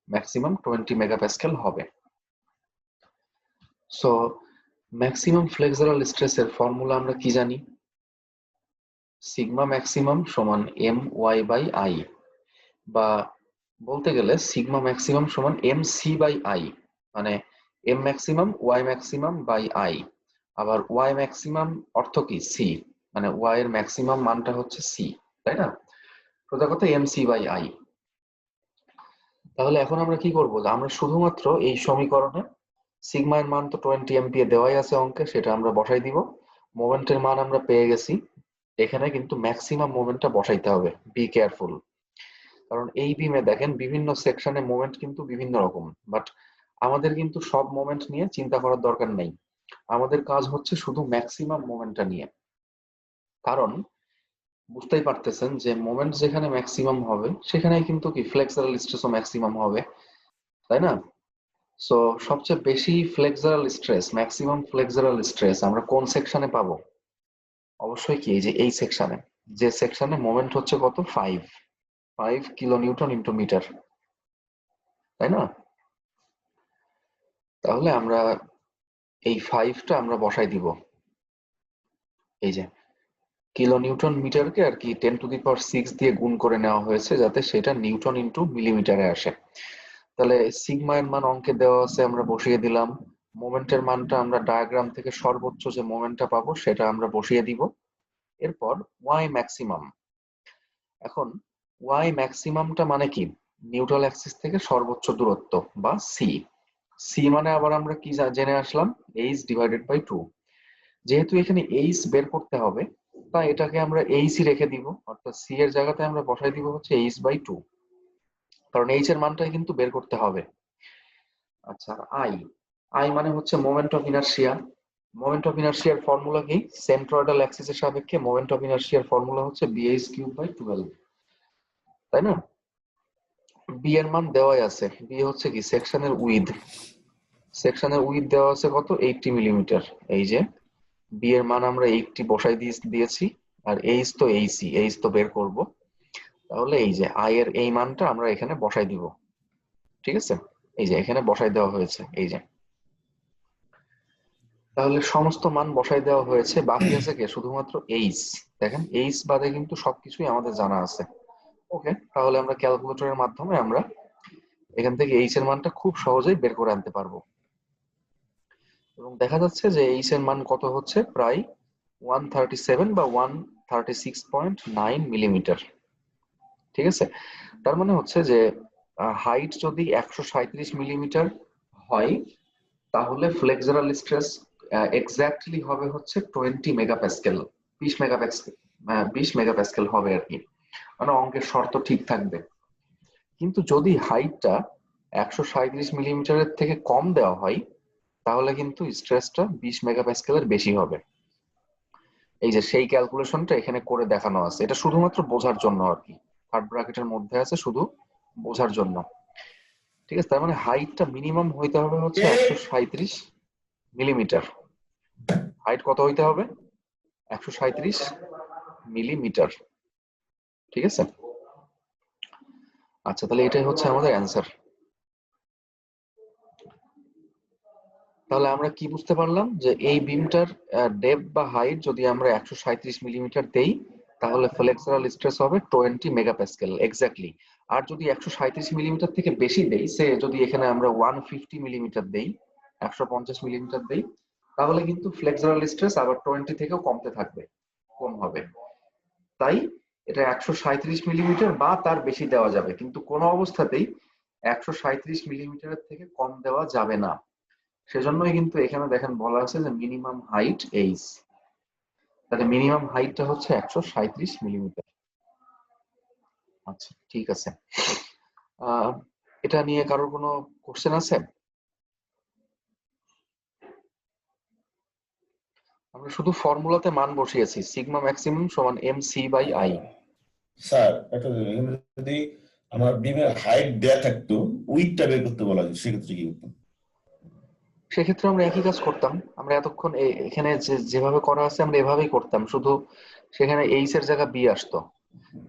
ম্যাক্সিমাম 20 মেগাপ্যাসকেল হবে। সো ম্যাক্সিমাম ফ্লেক্সারাল স্ট্রেসের ফর্মুলা আমরা কি জানি? সিগমা ম্যাক্সিমাম সমান এম ওয়াই বাই আই, বা বলতে গেলে সিগমা ম্যাক্সিমাম সমান এম সি বাই আই, মানে M maximum Y maximum by I. আবার ওয়াই ম্যাক্সিমাম অর্থ কি? সি, মানে ওয়াই এর ম্যাক্সিমাম মানটা হচ্ছে সি, তাই না? সোজা কথা এম সি বাই আই। তাহলে এখন আমরা কি করবো, আমরা শুধুমাত্র এই সমীকরণে সিগমা এর মান তো 20 এমপিএ দেওয়াই আছে অঙ্কে, সেটা আমরা বসাই দিব। মোমেন্টের মান আমরা পেয়ে গেছি, এখানে কিন্তু ম্যাক্সিমাম মোমেন্টটা বসাইতে হবে। বি কেয়ারফুল, কারণ এই বিমে দেখেন বিভিন্ন সেকশনে মোমেন্ট কিন্তু বিভিন্ন রকম, বাট আমাদের কিন্তু সব মোমেন্ট নিয়ে চিন্তা করার দরকার নেই। আমাদের কাজ হচ্ছে শুধু ম্যাক্সিমাম মোমেন্টটা নিয়ে। কারণ বুঝতেই পারতেছেন যে মোমেন্ট যেখানে ম্যাক্সিমাম হবে সেখানেই কিন্তু কি ফ্লেক্সারাল স্ট্রেসও ম্যাক্সিমাম হবে, তাই না? সো সবচেয়ে বেশি flexural stress, maximum flexural stress আমরা কোন সেকশনে পাবো? অবশ্যই কি এই যে এই সেকশনে, যে সেকশনে মোমেন্ট হচ্ছে কত? 5 কিলো নিউটন ইন্টু মিটার, তাই না? তাহলে আমরা এই 5টা আমরা বসাই দিব, এই যে কিলো নিউটন মিটারকে আর কি 10⁶ দিয়ে গুণ করে নেওয়া হয়েছে যাতে সেটা নিউটন ইন্টু মিলিমিটারে আসে। তাহলে সিগমা এর মান অঙ্কে দেওয়া আছে, আমরা বসিয়ে দিলাম। মোমেন্টের মানটা আমরা ডায়াগ্রাম থেকে সর্বোচ্চ যে মোমেন্টটা পাবো সেটা আমরা বসিয়ে দিব। এরপর ওয়াই ম্যাক্সিমাম। এখন ওয়াই ম্যাক্সিমামটা মানে কি? নিউট্রাল অ্যাক্সিস থেকে সর্বোচ্চ দূরত্ব, বা সি। সি মানে আবার আমরা কি জেনে আসলাম? H divided by 2। যেহেতু এখানে এইচ বের করতে হবে, তাই এটাকে আমরা এইচই রেখে দিব, অর্থাৎ সি এর জায়গাতে আমরা বসাই দিব হচ্ছে এইচ বাই 2, কারণ এইচ এর মানটাই কিন্তু বের করতে হবে। আচ্ছা, আই, আই মানে হচ্ছে moment of inertia. Moment of ইনারশিয়ার ফর্মুলা কি? সেন্ট্রয়েডাল অ্যাক্সিসের সাপেক্ষে মোমেন্ট অফ ইনারশিয়ার ফর্মুলা হচ্ছে বিএইচ কিউব বাই 12, তাই না? বি এর মান দেওয়াই আছে, বি হচ্ছে কি সেকশনের উইথ, সেকশনের উইথ দেওয়া আছে কত? 80 মিলিমিটার। এই যে বি এর মান আমরা 80 বসাই দিয়েছি, আর এইচ তো এইচই, এইচ তো বের করব। তাহলে এই যে আই এর এই মানটা আমরা এখানে বসাই দিব। ঠিক আছে, এই যে এখানে বসাই দেওয়া হয়েছে, এই যে। তাহলে সমস্ত মান বসাই দেওয়া হয়েছে, বাকি আছে কে? শুধুমাত্র এইচ। দেখেন এইচ বাদে কিন্তু সবকিছুই আমাদের জানা আছে। ওকে, তাহলে আমরা ক্যালকুলেটরের মাধ্যমে আমরা এখান থেকে এইচ এর মানটা খুব সহজেই বের করে আনতে পারবো। এবং দেখা যাচ্ছে যে এইচ এর মান কত হচ্ছে? প্রায় 137 বা 136.9 মিলিমিটার। ঠিক আছে, তার মানে হচ্ছে যে হাইট যদি 137 মিলিমিটার হয়, তাহলে ফ্লেক্সারাল স্ট্রেস এক্স্যাক্টলি হবে হচ্ছে 20 মেগাপ্যাসকেল, 20 মেগাপ্যাসকেল হবে আর কি, মানে অঙ্কের শর্ত ঠিক থাকবে। কিন্তু যদি হাইটটা 137 মিলিমিটারের থেকে কম দেওয়া হয় তাহলে কিন্তু স্ট্রেসটা 20 মেগাপ্যাসকেলের বেশি হবে। এই যে সেই ক্যালকুলেশনটা এখানে করে দেখানো আছে, এটা শুধুমাত্র বোঝার জন্য আর কি, থার্ড ব্র্যাকেটের মধ্যে আছে শুধু বোঝার জন্য। ঠিক আছে, তার মানে হাইটটা মিনিমাম হইতে হবে হচ্ছে 137 মিলিমিটার। হাইট কত হইতে হবে? 137 মিলিমিটার। ঠিক আছে, আচ্ছা তাহলে এটাই হচ্ছে আমাদের অ্যান্সার। তাহলে আমরা কি বুঝতে পারলাম যে এই বিমটার ডেপথ বা হাইট যদি আমরা 137 মিলিমিটার দেই তাহলে ফ্লেক্সারাল স্ট্রেস হবে 20 মেগাপ্যাসকেল এক্স্যাক্টলি। আর যদি 137 মিলিমিটার থেকে বেশি দেই, সে যদি এখানে আমরা 150 মিলিমিটার দেই, 150 মিলিমিটার দেই, তাহলে কিন্তু ফ্লেক্সারাল স্ট্রেস আবার 20 থেকেও কমতে থাকবে, কম হবে। তাই এটা 137 মিলিমিটার বা তার বেশি দেওয়া যাবে, কিন্তু কোনো অবস্থাতেই 137 মিলিমিটারের থেকে কম দেওয়া যাবে না। সেজন্যই কিন্তু এখানে দেখেন বলা আছে যে মিনিমাম হাইট এইচ, তাহলে মিনিমাম হাইটটা হচ্ছে 137 মিলিমিটার। আচ্ছা ঠিক আছে, এটা নিয়ে কারোর কোনো কোশ্চেন আছে? আমরা শুধু ফর্মুলাতে মান বসিয়েছি, সিগমা ম্যাক্সিমাম সমান mc/i। স্যার একটা এখানে যদি আমার বিমের হাইট দেয়া থাকতো, উইডটা বের করতে বলা হয়, সেক্ষেত্রে কি করতাম? সেক্ষেত্রে আমরা একই কাজ করতাম, আমরা এতক্ষণ এখানে যেভাবে করা আছে আমরা এভাবেই করতাম, শুধু সেখানে এইচ এর জায়গা বি আসতো।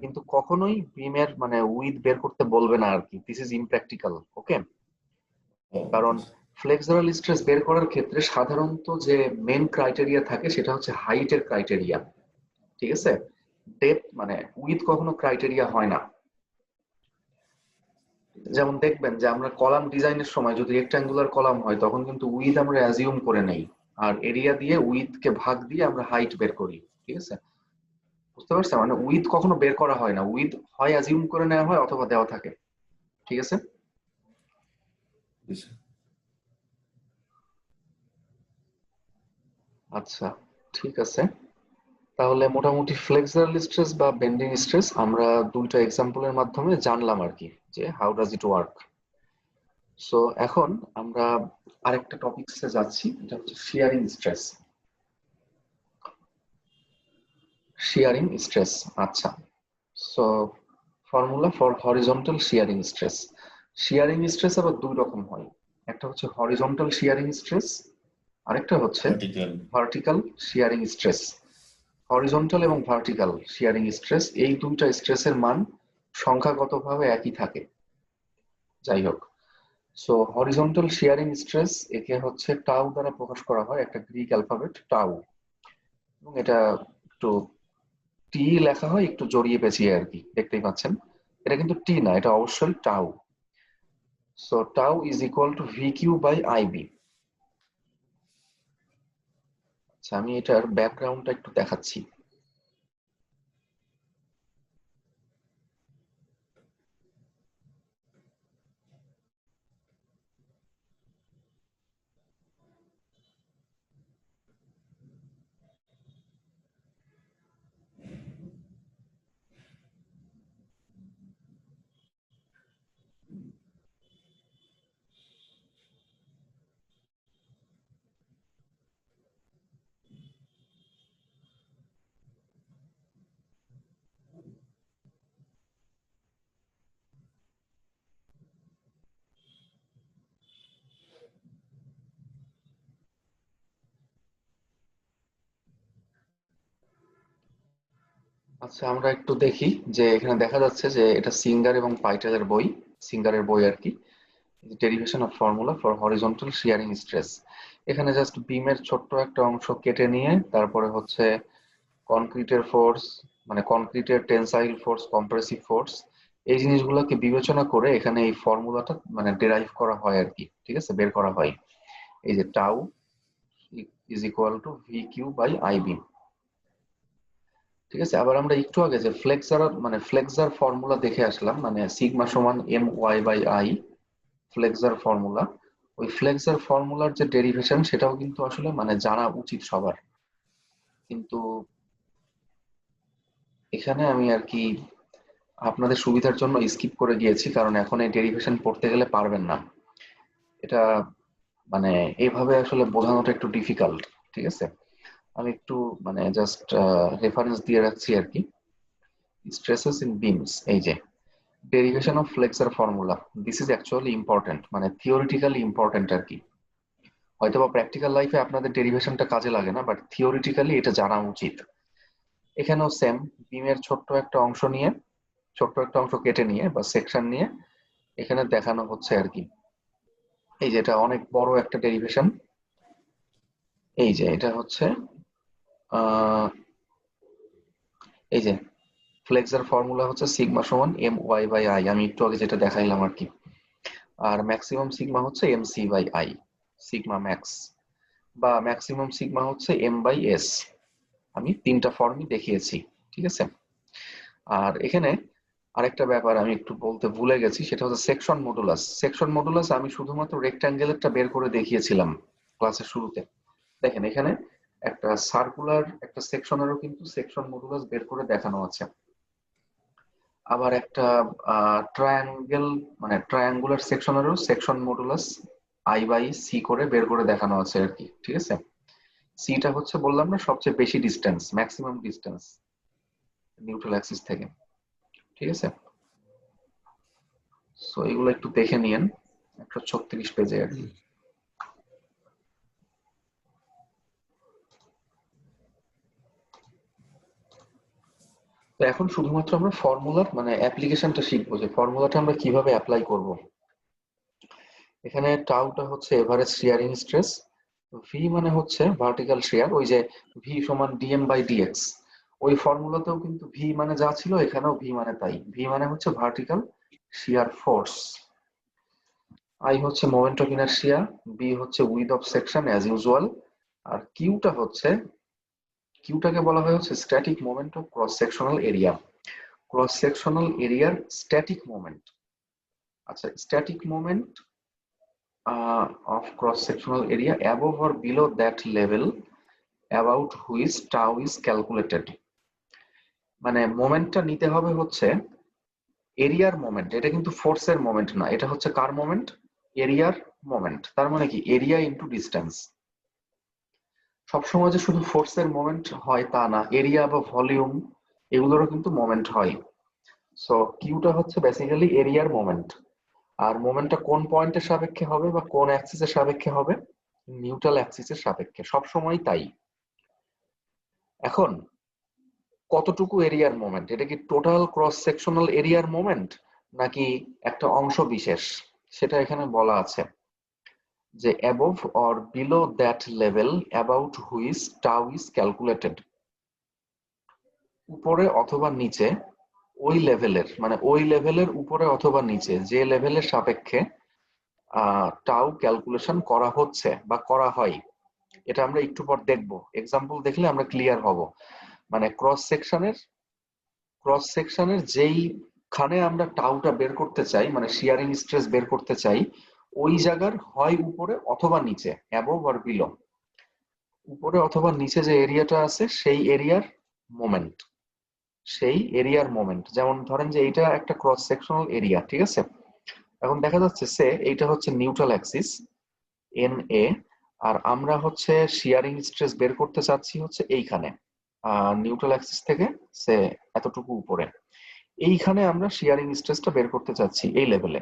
কিন্তু কখনোই বিমের মানে উইথ বের করতে বলবে না আর কি, দিস ইজ ইমপ্র্যাকটিক্যাল। ওকে, কারণ ফ্লেক্সারাল স্ট্রেস বের করার ক্ষেত্রে সাধারণত যে মেন ক্রাইটেরিয়া থাকে সেটা হচ্ছে হাইটের ক্রাইটেরিয়া। ঠিক আছে, ডেপথ মানে উইথ কখনো ক্রাইটেরিয়া হয় না। যেমন দেখবেন যে আমরা কলাম ডিজাইনের সময় যদি রেক্ট্যাঙ্গুলার কলাম হয় তখন কিন্তু উইথ আমরা অ্যাজিউম করে নেই, আর এরিয়া দিয়ে উইথ কে ভাগ দিয়ে আমরা হাইট বের করি। ঠিক আছে, বুঝতে পারছেন? মানে উইথ কখনো বের করা হয় না, উইথ হয় অ্যাজিউম করে নেওয়া হয় অথবা দেওয়া থাকে। ঠিক আছে, আচ্ছা ঠিক আছে। তাহলে মোটামুটি ফ্লেক্সারাল স্ট্রেস বা বেন্ডিং স্ট্রেস আমরা দুইটা এক্সাম্পলের মাধ্যমে জানলাম আর কি, যে how does it work. So এখন আমরা আরেকটা টপিকসে যাচ্ছি, এটা হচ্ছে শিয়ারিং স্ট্রেস। শিয়ারিং স্ট্রেস, আচ্ছা। So formula for horizontal শিয়ারিং stress. শিয়ারিং stress আবার দুই রকম হয়, একটা হচ্ছে হরিজন্টাল শিয়ারিং স্ট্রেস, আরেকটা হচ্ছে ভার্টিক্যাল শিয়ারিং স্ট্রেস। হরিজন্টাল এবং ভার্টিক্যাল শিয়ারিং স্ট্রেস এই দুইটা স্ট্রেসের মান সংখ্যাগতভাবে একই থাকে। যাই হোক, সো হরিজন্টাল শিয়ারিং স্ট্রেস একে হচ্ছে টাউ দ্বারা প্রকাশ করা হয়, একটা গ্রিক অ্যালফাবেট টাউ, এবং এটা একটু টি লেখা হয় একটু জড়িয়ে পেঁচিয়ে আর কি, দেখতেই পাচ্ছেন। এটা কিন্তু টি না, এটা অবশ্যই tau. So tau is equal to V Q by IB. আচ্ছা আমি এটার ব্যাকগ্রাউন্ডটা একটু দেখাচ্ছি। আচ্ছা আমরা একটু দেখি, যে এখানে দেখা যাচ্ছে যে এটা সিঙ্গার এবং পাইটেলের বই, সিঙ্গারের বই আর কি, derivation of formula for horizontal শিয়ারিং stress. এখানে জাস্ট বিমের ছোট্ট একটা অংশ কেটে নিয়ে তারপরে হচ্ছে কনক্রিটের ফোর্স, মানে কনক্রিটের টেনসাইল ফোর্স, কম্প্রেসিভ ফোর্স, এই জিনিসগুলোকে বিবেচনা করে এখানে এই ফর্মুলাটা মানে ডেরাইভ করা হয় আর কি। ঠিক আছে, বের করা হয় এই যে tau is equal to V Q by IB. ঠিক আছে, আবার আমরা একটু আগে যে ফ্লেক্সার ফর্মুলা দেখে আসলাম, মানে সিগমা সমান M Y by I, flexure formula, ওই ফ্লেক্সার ফর্মুলার যে ডেরিভেশন সেটাও কিন্তু আসলে মানে জানা উচিত সবার, কিন্তু এখানে আমি আর কি আপনাদের সুবিধার জন্য স্কিপ করে গিয়েছি, কারণ এখন এই ডেরিভেশন পড়তে গেলে পারবেন না। এটা মানে এইভাবে আসলে বোঝানোটা একটু ডিফিকাল্ট, ঠিক আছে? আমি একটু মানে জাস্ট রেফারেন্স দিয়ে রাখছি আর কি। স্ট্রেসেস ইন বিমস, এই যে derivation of flexor formula, this is actually important, মানে থিওরিটিক্যালি ইম্পর্টেন্ট আর কি। হয়তো বা প্র্যাকটিক্যাল লাইফে আপনাদের ডেরিভেশনটা কাজে লাগে না, বাট থিওরিটিক্যালি এটা জানা উচিত। এখানেও সেম, বিমের ছোট্ট একটা অংশ কেটে নিয়ে বা সেকশন নিয়ে এখানে দেখানো হচ্ছে আর কি। এই যে এটা অনেক বড় একটা ডেরিভেশন, এই যে এটা হচ্ছে আহ এই যে ফ্লেক্সার ফর্মুলা হচ্ছে সিগমা সমান এম ওয়াই বাই আই, আমি একটু আগে যেটা দেখাইলাম আর কি। আর ম্যাক্সিমাম সিগমা হচ্ছে M C by I, sigma max, বা ম্যাক্সিমাম সিগমা হচ্ছে এম বাই এস। আমি তিনটা ফর্মই দেখিয়েছি, ঠিক আছে? আর এখানে আরেকটা ব্যাপার আমি একটু বলতে ভুলে গেছি, সেটা হচ্ছে সেকশন মডুলাস। সেকশন মডুলাস আমি শুধুমাত্র রেক্ট্যাঙ্গেলেরটা বের করে দেখিয়েছিলাম ক্লাসের শুরুতে। দেখেন এখানে একটা সার্কুলার একটা সেকশনেরও কিন্তু সেকশন মডুলাস বের করে দেখানো আছে। আবার একটা ট্রায়াঙ্গেল মানে ট্রায়াঙ্গুলার সেকশনেরও section modulus I by c করে বের করে দেখানো আছে আর কি, ঠিক আছে? সিটা হচ্ছে বললাম না সবচেয়ে বেশি distance, maximum distance neutral axis থেকে, ঠিক আছে? সো এগুলো একটু দেখে নিয়েন 136 পেজে আর কি। তো এখন শুধুমাত্র আমরা ফর্মুলার মানে অ্যাপ্লিকেশনটা শিখবো, যে ফর্মুলাটা আমরা কিভাবে অ্যাপ্লাই করব। এখানে টাউটা হচ্ছে এভারেজ শিয়ারিং স্ট্রেস, ভি মানে হচ্ছে ভার্টিক্যাল শিয়ার, ওই যে ভি সমান ডিএম বাই ডিএক্স, ওই ফর্মুলাতেও কিন্তু ভি মানে যা ছিল এখানেও ভি মানে তাই। ভি মানে হচ্ছে ভার্টিক্যাল শিয়ার ফোর্স, আই হচ্ছে মোমেন্ট অফ ইনারশিয়া, বি হচ্ছে width of section as usual, আর কিউটাকে বলা হয় হচ্ছে static moment of cross sectional area, cross sectional এরিয়ার স্ট্যাটিক মোমেন্ট। আচ্ছা, static moment of cross-sectional area above or below that level about which tau is calculated, মানে মোমেন্টটা নিতে হবে হচ্ছে এরিয়ার মোমেন্ট, এটা কিন্তু ফোর্সের মোমেন্ট না, এটা হচ্ছে কার মোমেন্ট? এরিয়ার মোমেন্ট। তার মানে কি এরিয়া ইনটু ডিস্টেন্স। সবসময় যে শুধু ফোর্সের মোমেন্ট হয় তা না, এরিয়া বা ভলিউম এগুলোরও কিন্তু মোমেন্ট হয়। সো কিউটা হচ্ছে বেসিক্যালি এরিয়ার মোমেন্ট। আর মোমেন্টটা কোন পয়েন্টের সাপেক্ষে হবে বা কোন অ্যাক্সিসের সাপেক্ষে হবে? নিউট্রাল অ্যাক্সিসের সাপেক্ষে, সবসময় তাই। এখন কতটুকু এরিয়ার মোমেন্ট, এটা কি টোটাল ক্রস সেকশনাল এরিয়ার মোমেন্ট নাকি একটা অংশ বিশেষ, সেটা এখানে বলা আছে যে above or below that level about which tau is calculated, উপরে অথবা নিচে ওই লেভেলের, মানে ওই লেভেলের উপরে অথবা নিচে যে লেভেলের সাপেক্ষে টাউ ক্যালকুলেশন করা হচ্ছে বা করা হয়। এটা আমরা একটু পর দেখবো, এক্সাম্পল দেখলে আমরা ক্লিয়ার হব। মানে ক্রস সেকশনের যেইখানে আমরা টাউটা বের করতে চাই, মানে শিয়ারিং স্ট্রেস বের করতে চাই, ওই জায়গার হয় উপরে অথবা নিচে, অ্যাবভ আর বিলো, উপরে অথবা নিচে যে এরিয়াটা আছে সেই এরিয়ার মোমেন্ট। যেমন ধরেন যে এইটা একটা ক্রস সেকশনাল এরিয়া, ঠিক আছে? এখন দেখা যাচ্ছে সে এইটা হচ্ছে নিউট্রাল অ্যাক্সিস এন এ, আর আমরা হচ্ছে শিয়ারিং স্ট্রেস বের করতে চাচ্ছি হচ্ছে এইখানে নিউট্রাল অ্যাক্সিস থেকে সে এতটুকু উপরে, এইখানে আমরা শিয়ারিং স্ট্রেসটা বের করতে চাচ্ছি এই লেভেলে।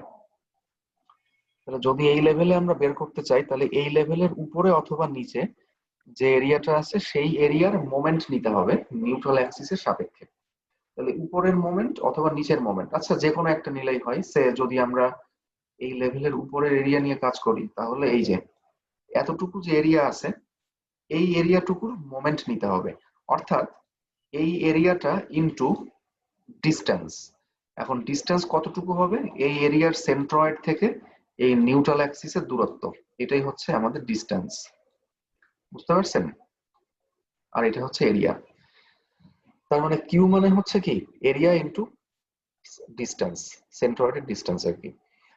তাহলে যদি এই লেভেলে আমরা বের করতে চাই, তাহলে এই লেভেলের উপরে অথবা নিচে যে এরিয়াটা আছে সেই এরিয়ার মোমেন্ট নিতে হবে নিউট্রাল অ্যাক্সিসের সাপেক্ষে। তাহলে উপরের মোমেন্ট অথবা নিচের মোমেন্ট, আচ্ছা যে কোনো একটা নিলেই হয়। সে যদি আমরা এই লেভেলের উপরের এরিয়া নিয়ে কাজ করি, তাহলে এই যে এতটুকু যে এরিয়া আছে এই এরিয়াটুকুর মোমেন্ট নিতে হবে, অর্থাৎ এই এরিয়াটা ইনটু ডিস্টেন্স। এখন ডিস্টেন্স কতটুকু হবে? এই এরিয়ার সেন্ট্রয়েড থেকে এই নিউট্রাল অ্যাক্সিসের দূরত্ব, এটাই হচ্ছে আমাদের ডিস্টেন্স, বুঝতে পারছেন? আর এটা হচ্ছে এরিয়া। তার মানে কিউ মানে হচ্ছে কি এরিয়া ইনটু ডিস্টেন্স, সেন্ট্রয়েডের ডিস্টেন্স আর কি।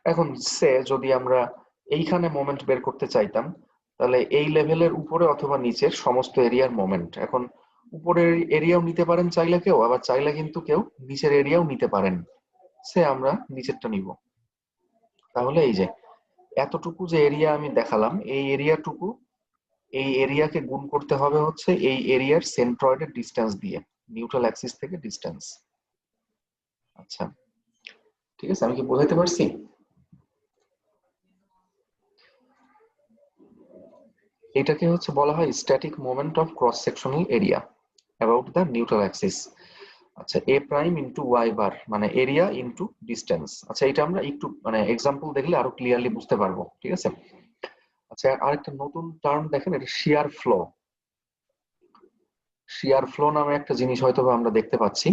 এখন সে যদি আমরা এইখানে মোমেন্ট বের করতে চাইতাম, তাহলে এই লেভেলের উপরে অথবা নিচের সমস্ত এরিয়ার মোমেন্ট। এখন উপরের এরিয়াও নিতে পারেন চাইলে কেউ, আবার চাইলে কিন্তু কেউ নিচের এরিয়াও নিতে পারেন। সে আমরা নিচেরটা নিব। তাহলে এই যে এতটুকু যে এরিয়া আমি দেখালাম, এই এরিয়াটুকু, এই এরিয়াকে গুণ করতে হবে হচ্ছে এই এরিয়ার সেন্ট্রয়েডের ডিস্টেন্স দিয়ে, নিউট্রাল অ্যাক্সিস থেকে ডিস্টেন্স। আচ্ছা, ঠিক আছে, আমি কি বোঝাইতে পারছি? এটাকে হচ্ছে বলা হয় static moment of cross sectional area about the neutral Axis. আচ্ছা, এ প্রাইম ইন্টু ওয়াই বার মানে এরিয়া ইন্টু ডিস্টেন্স। আচ্ছা, এটা আমরা একটু মানে এক্সাম্পল দেখলে আরো ক্লিয়ারলি বুঝতে পারবো, ঠিক আছে? আচ্ছা, আরেকটা নতুন টার্ম দেখেন, এটা শিয়ার ফ্লো। শিয়ার ফ্লো নামে একটা জিনিস হয়তো আমরা দেখতে পাচ্ছি।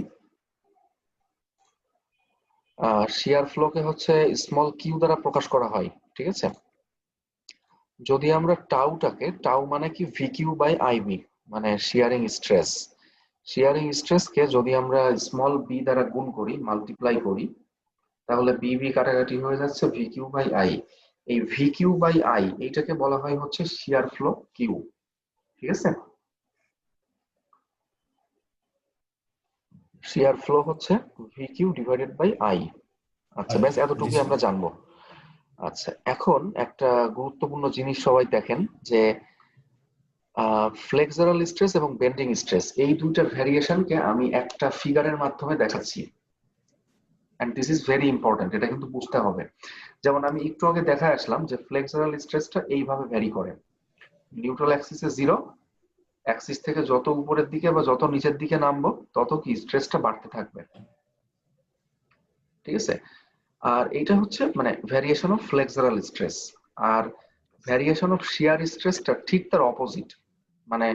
শিয়ার ফ্লোকে হচ্ছে স্মল কিউ দ্বারা প্রকাশ করা হয়, ঠিক আছে? যদি আমরা টাউটাকে, টাউ মানে কি ভি কিউ বাই আইবি, মানে শিয়ারিং স্ট্রেস। শিয়ারিং স্ট্রেসকে যদি আমরা স্মল বি দ্বারা গুণ করি, মাল্টিপ্লাই করি, তাহলে বি বি কাটাকাটি হয়ে যাচ্ছে ভি কিউ বাই আই। এই ভি কিউ বাই আই এইটাকে বলা হয় হচ্ছে শিয়ার ফ্লো কিউ, ঠিক আছে? শিয়ার ফ্লো হচ্ছে V Q divided by I. আচ্ছা, ব্যাস জি এতটুকুই স্যার। আমরা জানবো। আচ্ছা, এখন একটা গুরুত্বপূর্ণ জিনিস সবাই দেখেন যে ফ্লেক্সারাল স্ট্রেস এবং বেন্ডিং স্ট্রেস এই দুইটার ভ্যারিয়েশনকে আমি একটা ফিগারের মাধ্যমে দেখাচ্ছি, and this is very important, এটা কিন্তু বুঝতে হবে। যেমন আমি একটু আগে দেখা আসলাম যে ফ্লেক্সারাল স্ট্রেসটা এইভাবে ভ্যারি করে, নিউট্রাল অ্যাক্সিসে 0, অ্যাক্সিস থেকে যত উপরের দিকে বা যত নিচের দিকে নামবো তত কি স্ট্রেসটা বাড়তে থাকবে, ঠিক আছে? আর এটা হচ্ছে মানে ভ্যারিয়েশন অফ ফ্লেক্সারাল স্ট্রেস। আর ভ্যারিয়েশন অফ শিয়ার স্ট্রেসটা ঠিক তার অপোজিট, মানে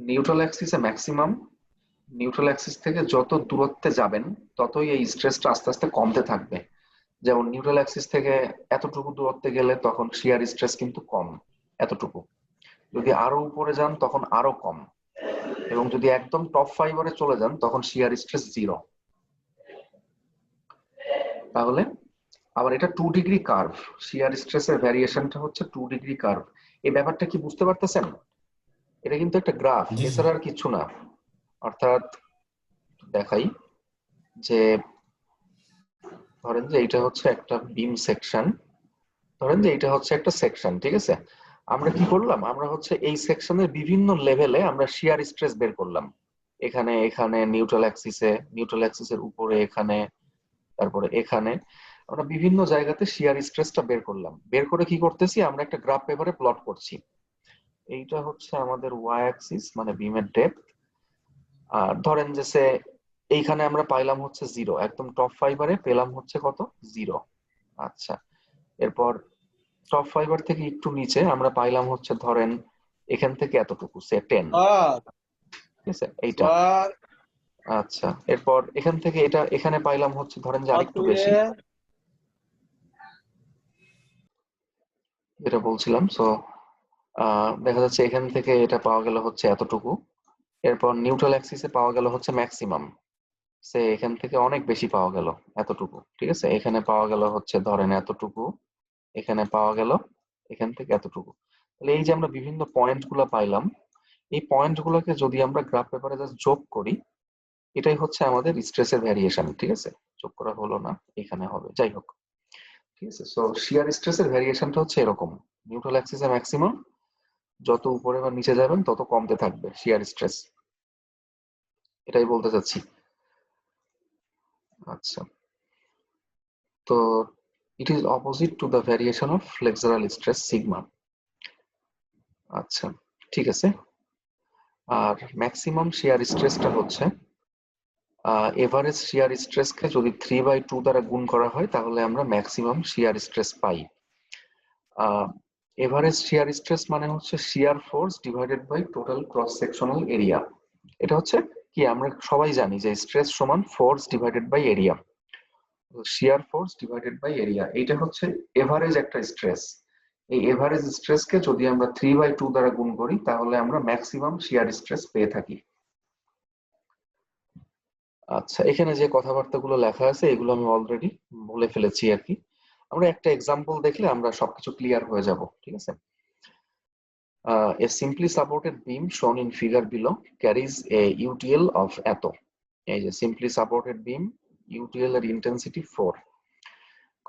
নিউট্রাল অ্যাক্সিসে ম্যাক্সিমাম, নিউট্রাল অ্যাক্সিস থেকে যত দূরত্বে যাবেন ততই এই স্ট্রেসটা আস্তে আস্তে কমতে থাকবে। যেমন নিউট্রাল অ্যাক্সিস থেকে এতটুকু দূরত্বে গেলে তখন শিয়ার স্ট্রেস কিন্তু কম, এতটুকু। যদি আরো উপরে যান তখন আরো কম, এবং যদি একদম টপ ফাইবারে চলে যান তখন শিয়ার স্ট্রেস 0। তাহলে আবার এটা 2 ডিগ্রি কার্ভ, শিয়ার স্ট্রেসের ভ্যারিয়েশনটা হচ্ছে 2 ডিগ্রি কার্ভ। এই ব্যাপারটা কি বুঝতে পারতেছেন? এটা কিন্তু একটা গ্রাফ, জি স্যার। এছাড়া আর কিছু না। অর্থাৎ দেখাই যে ধরেন যে এটা হচ্ছে একটা বিম সেকশন, ধরেন যে এটা হচ্ছে একটা সেকশন, ঠিক আছে? আমরা কি করলাম, আমরা হচ্ছে এই সেকশনের বিভিন্ন লেভেলে আমরা শিয়ার স্ট্রেস বের করলাম। এখানে, এখানে, নিউট্রাল অ্যাক্সিসের উপরে, এখানে, তারপরে এখানে আমরা বিভিন্ন জায়গাতে শিয়ার স্ট্রেসটা বের করলাম। বের করে কি করতেছি, আমরা একটা গ্রাফ পেপারে প্লট করছি। এইটা হচ্ছে আমাদের ওয়াই অ্যাক্সিস মানে বিমের ডেপথ। আর ধরেন যে সে এইখানে আমরা পাইলাম হচ্ছে 0, একদম টপ ফাইবারে পেলাম হচ্ছে কত, 0। আচ্ছা, এরপর টপ ফাইবার থেকে একটু নিচে আমরা পাইলাম হচ্ছে ধরেন এখান থেকে এতটুকু, সে 10, ঠিক আছে এইটা। আচ্ছা, এরপর এখান থেকে এটা এখানে পাইলাম হচ্ছে ধরেন যে আরেকটু বেশি, যেটা বলছিলাম। সো দেখা যাচ্ছে এখান থেকে এটা পাওয়া গেল হচ্ছে এতটুকু। এরপর নিউট্রাল অ্যাক্সিসে পাওয়া গেল হচ্ছে ম্যাক্সিমাম, সে এখান থেকে অনেক বেশি পাওয়া গেল, এতটুকু, ঠিক আছে? এখানে পাওয়া গেল হচ্ছে ধরেন এতটুকু, এখানে পাওয়া গেল এখান থেকে এতটুকু। তাহলে এই যে আমরা বিভিন্ন পয়েন্ট গুলা পাইলাম, এই পয়েন্ট গুলোকে যদি আমরা গ্রাফ পেপারে জাস্ট যোগ করি, এটাই হচ্ছে আমাদের স্ট্রেসের ভ্যারিয়েশন, ঠিক আছে? যোগ করা হলো না, এখানে হবে, যাই হোক, ঠিক আছে? সো শিয়ার স্ট্রেসের ভ্যারিয়েশনটা হচ্ছে এরকম, নিউট্রাল অ্যাক্সিসে ম্যাক্সিমাম, যত উপরে বা নিচে যাবেন তত কমতে থাকবে শিয়ার স্ট্রেস, এটাই বলতে চাচ্ছি। আচ্ছা, তো it is opposite to the variation of flexural stress sigma. আচ্ছা, ঠিক আছে। আর ম্যাক্সিমাম শিয়ার স্ট্রেসটা হচ্ছে এভারেজ শিয়ার স্ট্রেসকে যদি 3/2 দ্বারা গুণ করা হয় তাহলে আমরা ম্যাক্সিমাম শিয়ার স্ট্রেস পাই। এভারেজ শিয়ার স্ট্রেস মানে হচ্ছে shear force divided by total cross sectional area. এটা হচ্ছে কি, আমরা সবাই জানি যে স্ট্রেস সমান force divided by area, shear force divided by area, এইটা হচ্ছে এভারেজ একটা স্ট্রেস। এই এভারেজ স্ট্রেসকে যদি আমরা 3/2 দ্বারা গুণ করি তাহলে আমরা ম্যাক্সিমাম শিয়ার স্ট্রেস পেয়ে থাকি। আচ্ছা, এখানে যে কথাবার্তাগুলো লেখা আছে এগুলো আমি অলরেডি বলে ফেলেছি আর কি। আমরা একটা এক্সাম্পল দেখলে আমরা সবকিছু ক্লিয়ার হয়ে যাব, ঠিক আছে? A simply supported beam shown in figure below carries a UTL of এত। এই যে simply supported beam, UTL এর intensity 4.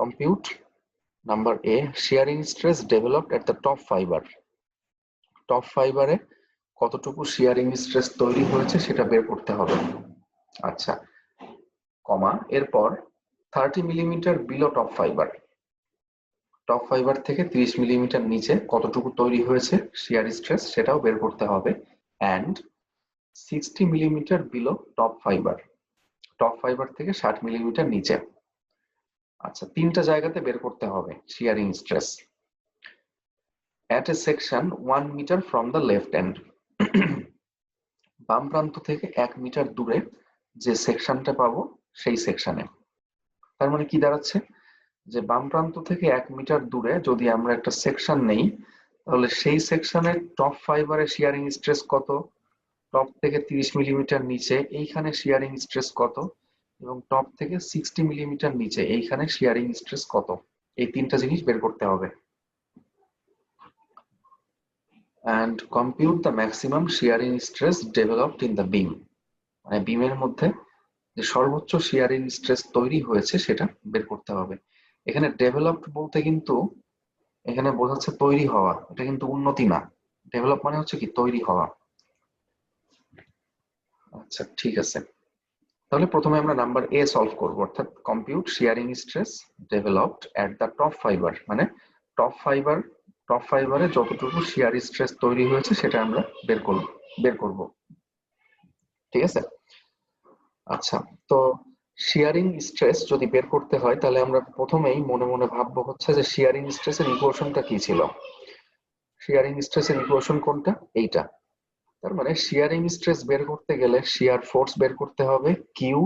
Compute number A, shearing stress developed at the top fiber. Top ফাইবারে কতটুকু শিয়ারিং স্ট্রেস তৈরি হয়েছে সেটা বের করতে হবে। আচ্ছা, কমা, এরপর 30 millimetre below top fibre, top fibre থেকে 30 মিলিমিটার নিচে কতটুকু তৈরি হয়েছে শিয়ার স্ট্রেস সেটাও বের করতে হবে। And 60 millimetre below top fibre, top fibre থেকে 60 মিলিমিটার নিচে। আচ্ছা, তিনটা জায়গাতে বের করতে হবে শিয়ারিং stress. At a section 1 meter from the left end, বাম প্রান্ত থেকে 1 মিটার দূরে যে সেকশনটা পাবো সেই সেকশনে। তার মানে কি দাঁড়াচ্ছে, যে বাম প্রান্ত থেকে 1 মিটার দূরে যদি আমরা একটা সেকশন নেই, তাহলে সেই সেকশনের টপ ফাইবারে শিয়ারিং স্ট্রেস কত, টপ থেকে 30 মিলিমিটার নিচে এইখানে শিয়ারিং স্ট্রেস কত, এবং টপ থেকে 60 মিলিমিটার নিচে এইখানে শিয়ারিং স্ট্রেস কত, এই তিনটা জিনিস বের করতে হবে। And compute the maximum shearing stress developed in the beam, মানে বিমের মধ্যে যে সর্বোচ্চ শিয়ারিং স্ট্রেস তৈরি হয়েছে সেটা বের করতে হবে। এখানে ডেভেলপড বলতে কিন্তু এখানে বোঝাচ্ছে তৈরি হওয়া, এটা কিন্তু উন্নতি না। ডেভেলপ মানে হচ্ছে কি তৈরি হওয়া। আচ্ছা, ঠিক আছে, তাহলে প্রথমে আমরা নাম্বার এ সলভ করব, অর্থাৎ compute শিয়ারিং stress developed at the top fibre, মানে টপ ফাইবারে যতটুকু শিয়ার স্ট্রেস তৈরি হয়েছে সেটা আমরা বের করব, ঠিক আছে? আচ্ছা, তো শিয়ারিং স্ট্রেস যদি বের করতে হয় তাহলে আমরা প্রথমেই মনে মনে ভাববো হচ্ছে যে শিয়ারিং স্ট্রেসের ইকুয়েশনটা কি ছিল। শিয়ারিং স্ট্রেসের ইকুয়েশন কোনটা, এইটা। তার মানে শিয়ারিং স্ট্রেস বের করতে গেলে শিয়ার ফোর্স বের করতে হবে Q,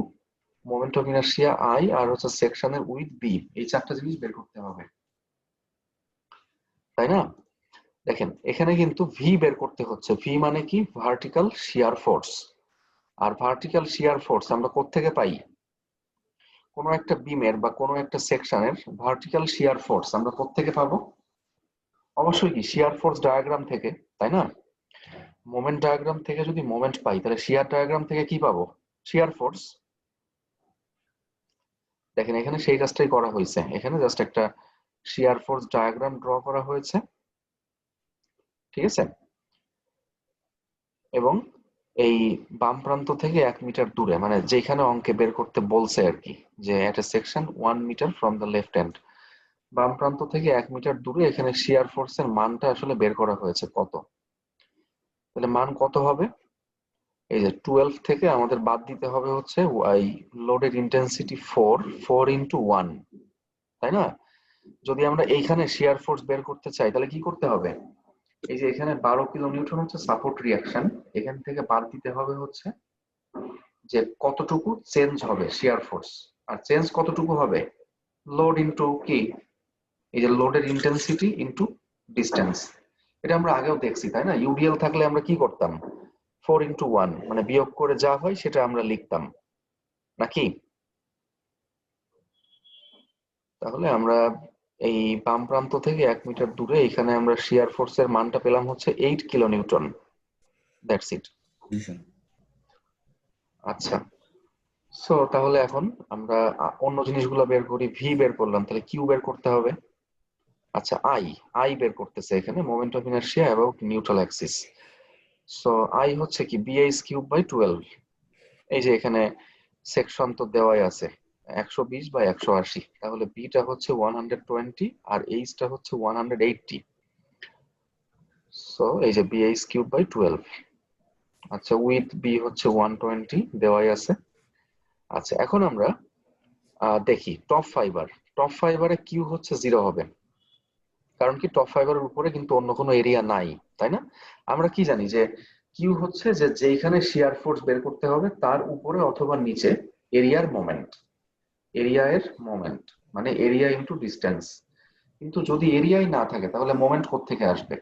moment of inertia I, আর হচ্ছে সেকশনের উইথ বি, এই চারটা জিনিস বের করতে হবে, তাই না? দেখেন এখানে কিন্তু ভি বের করতে হচ্ছে। ভি মানে কি, ভার্টিক্যাল শিয়ার ফোর্স। আর ভার্টিক্যাল শিয়ার ফোর্স আমরা কোত্থেকে পাই, কোনো একটা বিমের বা কোনো একটা সেকশনের ভার্টিক্যাল শিয়ার ফোর্স আমরা কোত্থেকে পাবো, অবশ্যই কি শিয়ার ফোর্স ডায়াগ্রাম থেকে, তাই না? মোমেন্ট ডায়াগ্রাম থেকে যদি মোমেন্ট পাই তাহলে শিয়ার ডায়াগ্রাম থেকে কি পাবো, শিয়ার ফোর্স। দেখেন এখানে সেই কাজটাই করা হয়েছে, এখানে জাস্ট একটা শিয়ার ফোর্স ডায়াগ্রাম ড্র করা হয়েছে, ঠিক আছে? এবং এই বাম প্রান্ত থেকে 1 মিটার দূরে, মানে যেখানে অঙ্কে বের করতে বলছে আর কি, যে at a section 1 metre from the left hand, বাম প্রান্ত থেকে 1 মিটার দূরে এখানে শিয়ার ফোর্সের মানটা আসলে বের করা হয়েছে কত। তাহলে মান কত হবে, এই যে 12 থেকে আমাদের বাদ দিতে হবে হচ্ছে ওই লোডের ইন্টেন্সিটি 4 ইন্টু 1, তাই না? যদি আমরা এইখানে শিয়ার ফোর্স বের করতে চাই তাহলে কি করতে হবে, এই যে এখানে 12 কিলো নিউটন হচ্ছে সাপোর্ট রিয়াকশন, এখান থেকে বাদ দিতে হবে হচ্ছে যে কতটুকু চেঞ্জ হবে শিয়ার ফোর্স, আর চেঞ্জ কতটুকু হবে, লোড ইন্টু কি, এই যে লোডের ইন্টেন্সিটি ইন্টু ডিস্টেন্স। এটা আমরা আগেও দেখছি, তাই না? ইউডিএল থাকলে আমরা কি করতাম, 4 ইন্টু 1, মানে বিয়োগ করে যা হয় সেটা আমরা লিখতাম, নাকি? তাহলে আমরা এই বাম প্রান্ত থেকে 1 মিটার দূরে এখানে আমরা শিয়ার ফোর্সের মানটা পেলাম হচ্ছে 8 কিলো নিউটন, দ্যাটস ইট। আচ্ছা, সো তাহলে এখন আমরা অন্য জিনিসগুলো বের করি। ভি বের করলাম, তাহলে কিউ বের করতে হবে। আচ্ছা, আই বের করতেছে এখানে, moment of inertia about neutral Axis. So I হচ্ছে কি বিএইচ কিউব বাই 12। এই যে এখানে সেকশন তো দেওয়াই আছে 120 বাই 180, তাহলে বিটা হচ্ছে 120 আর এইচটা হচ্ছে 180। সো এই যে বিএইচ কিউব বাই 12। আচ্ছা, উইথ বি হচ্ছে 120 দেওয়াই আছে। আচ্ছা, এখন আমরা দেখি টপ ফাইবারে কিউ হচ্ছে 0 হবে, কারণ কি টপ ফাইবারের উপরে কিন্তু অন্য কোনো এরিয়া নাই, তাই না? আমরা কি জানি যে কিউ হচ্ছে যে যেখানে শিয়ার ফোর্স বের করতে হবে তার উপরে অথবা নিচে এরিয়া এর মোমেন্ট, মানে এরিয়া ইন্টু ডিস্টেন্স। কিন্তু যদি এরিয়াই না থাকে তাহলে মোমেন্ট কোত্থেকে আসবে,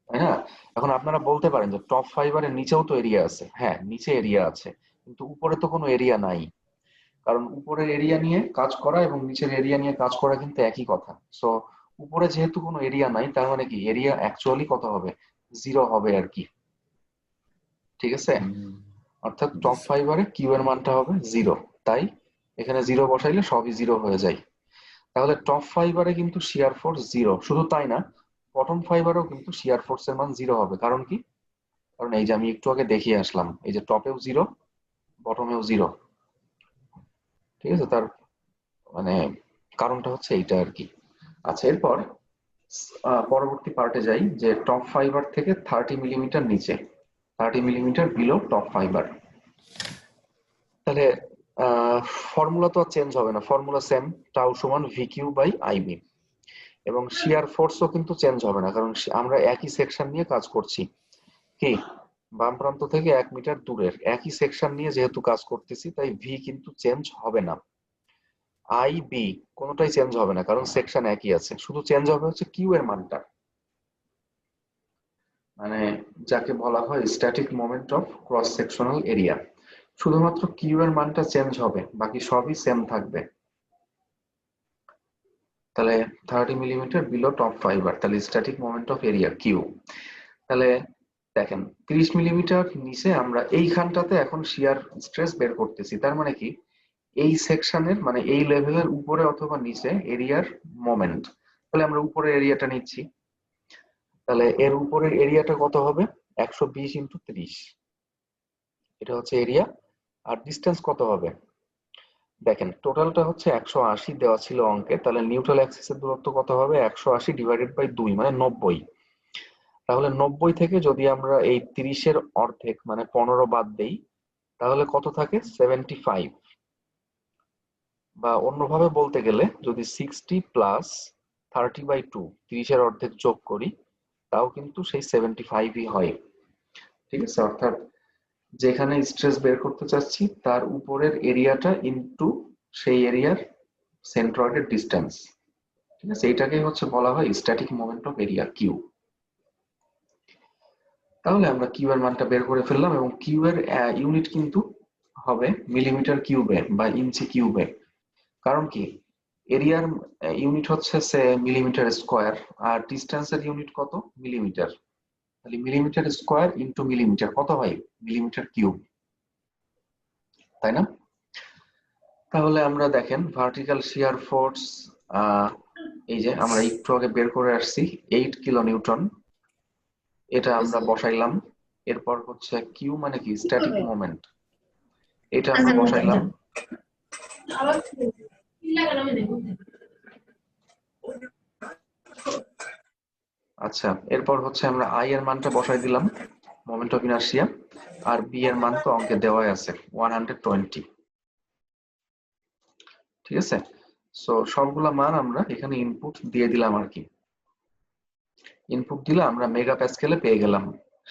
তাই না? এখন আপনারা বলতে পারেন যে টপ ফাইবারের নিচেও তো এরিয়া আছে। হ্যাঁ, নিচে এরিয়া আছে, কিন্তু উপরে তো কোনো এরিয়া নাই। কারণ উপরের এরিয়া নিয়ে কাজ করা এবং নিচের এরিয়া নিয়ে কাজ করা কিন্তু একই কথা। সো উপরে যেহেতু কোনো এরিয়া নাই, তার মানে কি এরিয়া অ্যাকচুয়ালি কত হবে, 0 হবে আর কি। ঠিক আছে, অর্থাৎ জি টপ স্যার। ফাইবারে কিউ এর মানটা হবে 0, তাই এখানে 0 বসাইলে সবই 0 হয়ে যায়। তাহলে টপ ফাইবারে কিন্তু শিয়ার ফোর্স 0, শুধু তাই না, বটম ফাইবারেও কিন্তু শিয়ার ফোর্স এর মান 0 হবে। কারণ কি, কারণ এই যে আমি একটু আগে দেখিয়ে আসলাম, এই যে টপেও 0, বটমেও 0। ঠিক আছে, তার মানে কারণটা হচ্ছে এইটা আর কি। আচ্ছা, এরপর পরবর্তী পার্টে যাই, যে টপ ফাইবার থেকে 30 মিলিমিটার নিচে, 30 মিলিমিটার বিলো টপ ফাইবার। তাহলে ফর্মুলা তো আর চেঞ্জ হবে না, ফর্মুলা সেম, টাউ সমান ভি কিউ বাই আইবি। এবং শিয়ার ফোর্সও কিন্তু চেঞ্জ হবে না, কারণ আমরা একই সেকশন নিয়ে কাজ করছি। কি, বাম প্রান্ত থেকে 1 মিটার দূরের একই সেকশন নিয়ে যেহেতু কাজ করতেছি, তাই ভি কিন্তু চেঞ্জ হবে না। আই বি কোনোটাই চেঞ্জ হবে না, কারণ সেকশন একই আছে, শুধু চেঞ্জ হবে হচ্ছে কিউ এর মানটা, মানে যাকে বলা হয় static moment of cross sectional area. শুধুমাত্র কিউ এর মানটা চেঞ্জ হবে, বাকি সবই সেম থাকবে। তাহলে 30 মিলিমিটার বিলো টপ ফাইবার, তাহলে static moment of area Q. তাহলে দেখেন 30 মিলিমিটার নিচে আমরা এইখানটাতে এখন শিয়ার স্ট্রেস বের করতেছি, তার মানে কি এই সেকশনের মানে এই লেভেলের উপরে অথবা নিচে এরিয়ার মোমেন্ট। তাহলে আমরা উপরের এরিয়াটা নিচ্ছি, তাহলে এর উপরের এরিয়াটা কত হবে, 120 × 30, এটা হচ্ছে এরিয়া। আর ডিস্টেন্স কত হবে, দেখেন টোটালটা হচ্ছে 180 দেওয়া ছিল অঙ্কে, তাহলে নিউট্রাল অ্যাক্সিসের দূরত্ব কত হবে, 180 ডিভাইডেড বাই 2 মানে 90। তাহলে 90 থেকে যদি আমরা এই 30-এর অর্ধেক মানে 15 বাদ দেই, তাহলে কত থাকে, 75। বা অন্যভাবে বলতে গেলে যদি 60 প্লাস 30/2, 30-এর অর্ধেক যোগ করি, তাও কিন্তু সেই 75ই হয়। ঠিক আছে, অর্থাৎ যেখানে স্ট্রেস বের করতে চাচ্ছি তার উপরের এরিয়াটা ইনটু সেই এরিয়ার সেন্ট্রয়েডের ডিস্টেন্স। ঠিক আছে, এটাকেই হচ্ছে বলা হয় static moment of area Q. তাহলে আমরা কিউ এর মানটা বের করে ফেললাম, এবং কিউ এর ইউনিট কিন্তু হবে মিলিমিটার কিউবে বা ইঞ্চি কিউবে। কারণ কি, এরিয়ার ইউনিট হচ্ছে সে মিলিমিটার স্কোয়ার, আর ডিস্টেন্সের ইউনিট কত, মিলিমিটার। তাহলে মিলিমিটার স্কোয়ার ইন্টু মিলিমিটার কত হয়, মিলিমিটার কিউব, তাই না? তাহলে আমরা দেখেন ভার্টিক্যাল শিয়ার ফোর্স, এই যে আমরা একটু আগে বের করে আসছি 8 কিলো নিউটন, এটা আমরা বসাইলাম। এরপর হচ্ছে কিউ মানে কি, স্ট্যাটিক মোমেন্ট, এটা আমরা বসাইলাম। আচ্ছা, এরপর হচ্ছে আমরা আই এর মানটা বসাই দিলাম, মোমেন্ট অফ ইনার্শিয়া। আর বি এর মান তো অঙ্কে দেওয়াই আছে 120। ঠিক আছে, সো সবগুলা মান আমরা এখানে ইনপুট দিয়ে দিলাম আর কি। ইনপুট দিলে আমরা মেগা প্যাসকেলে পেয়ে গেলাম,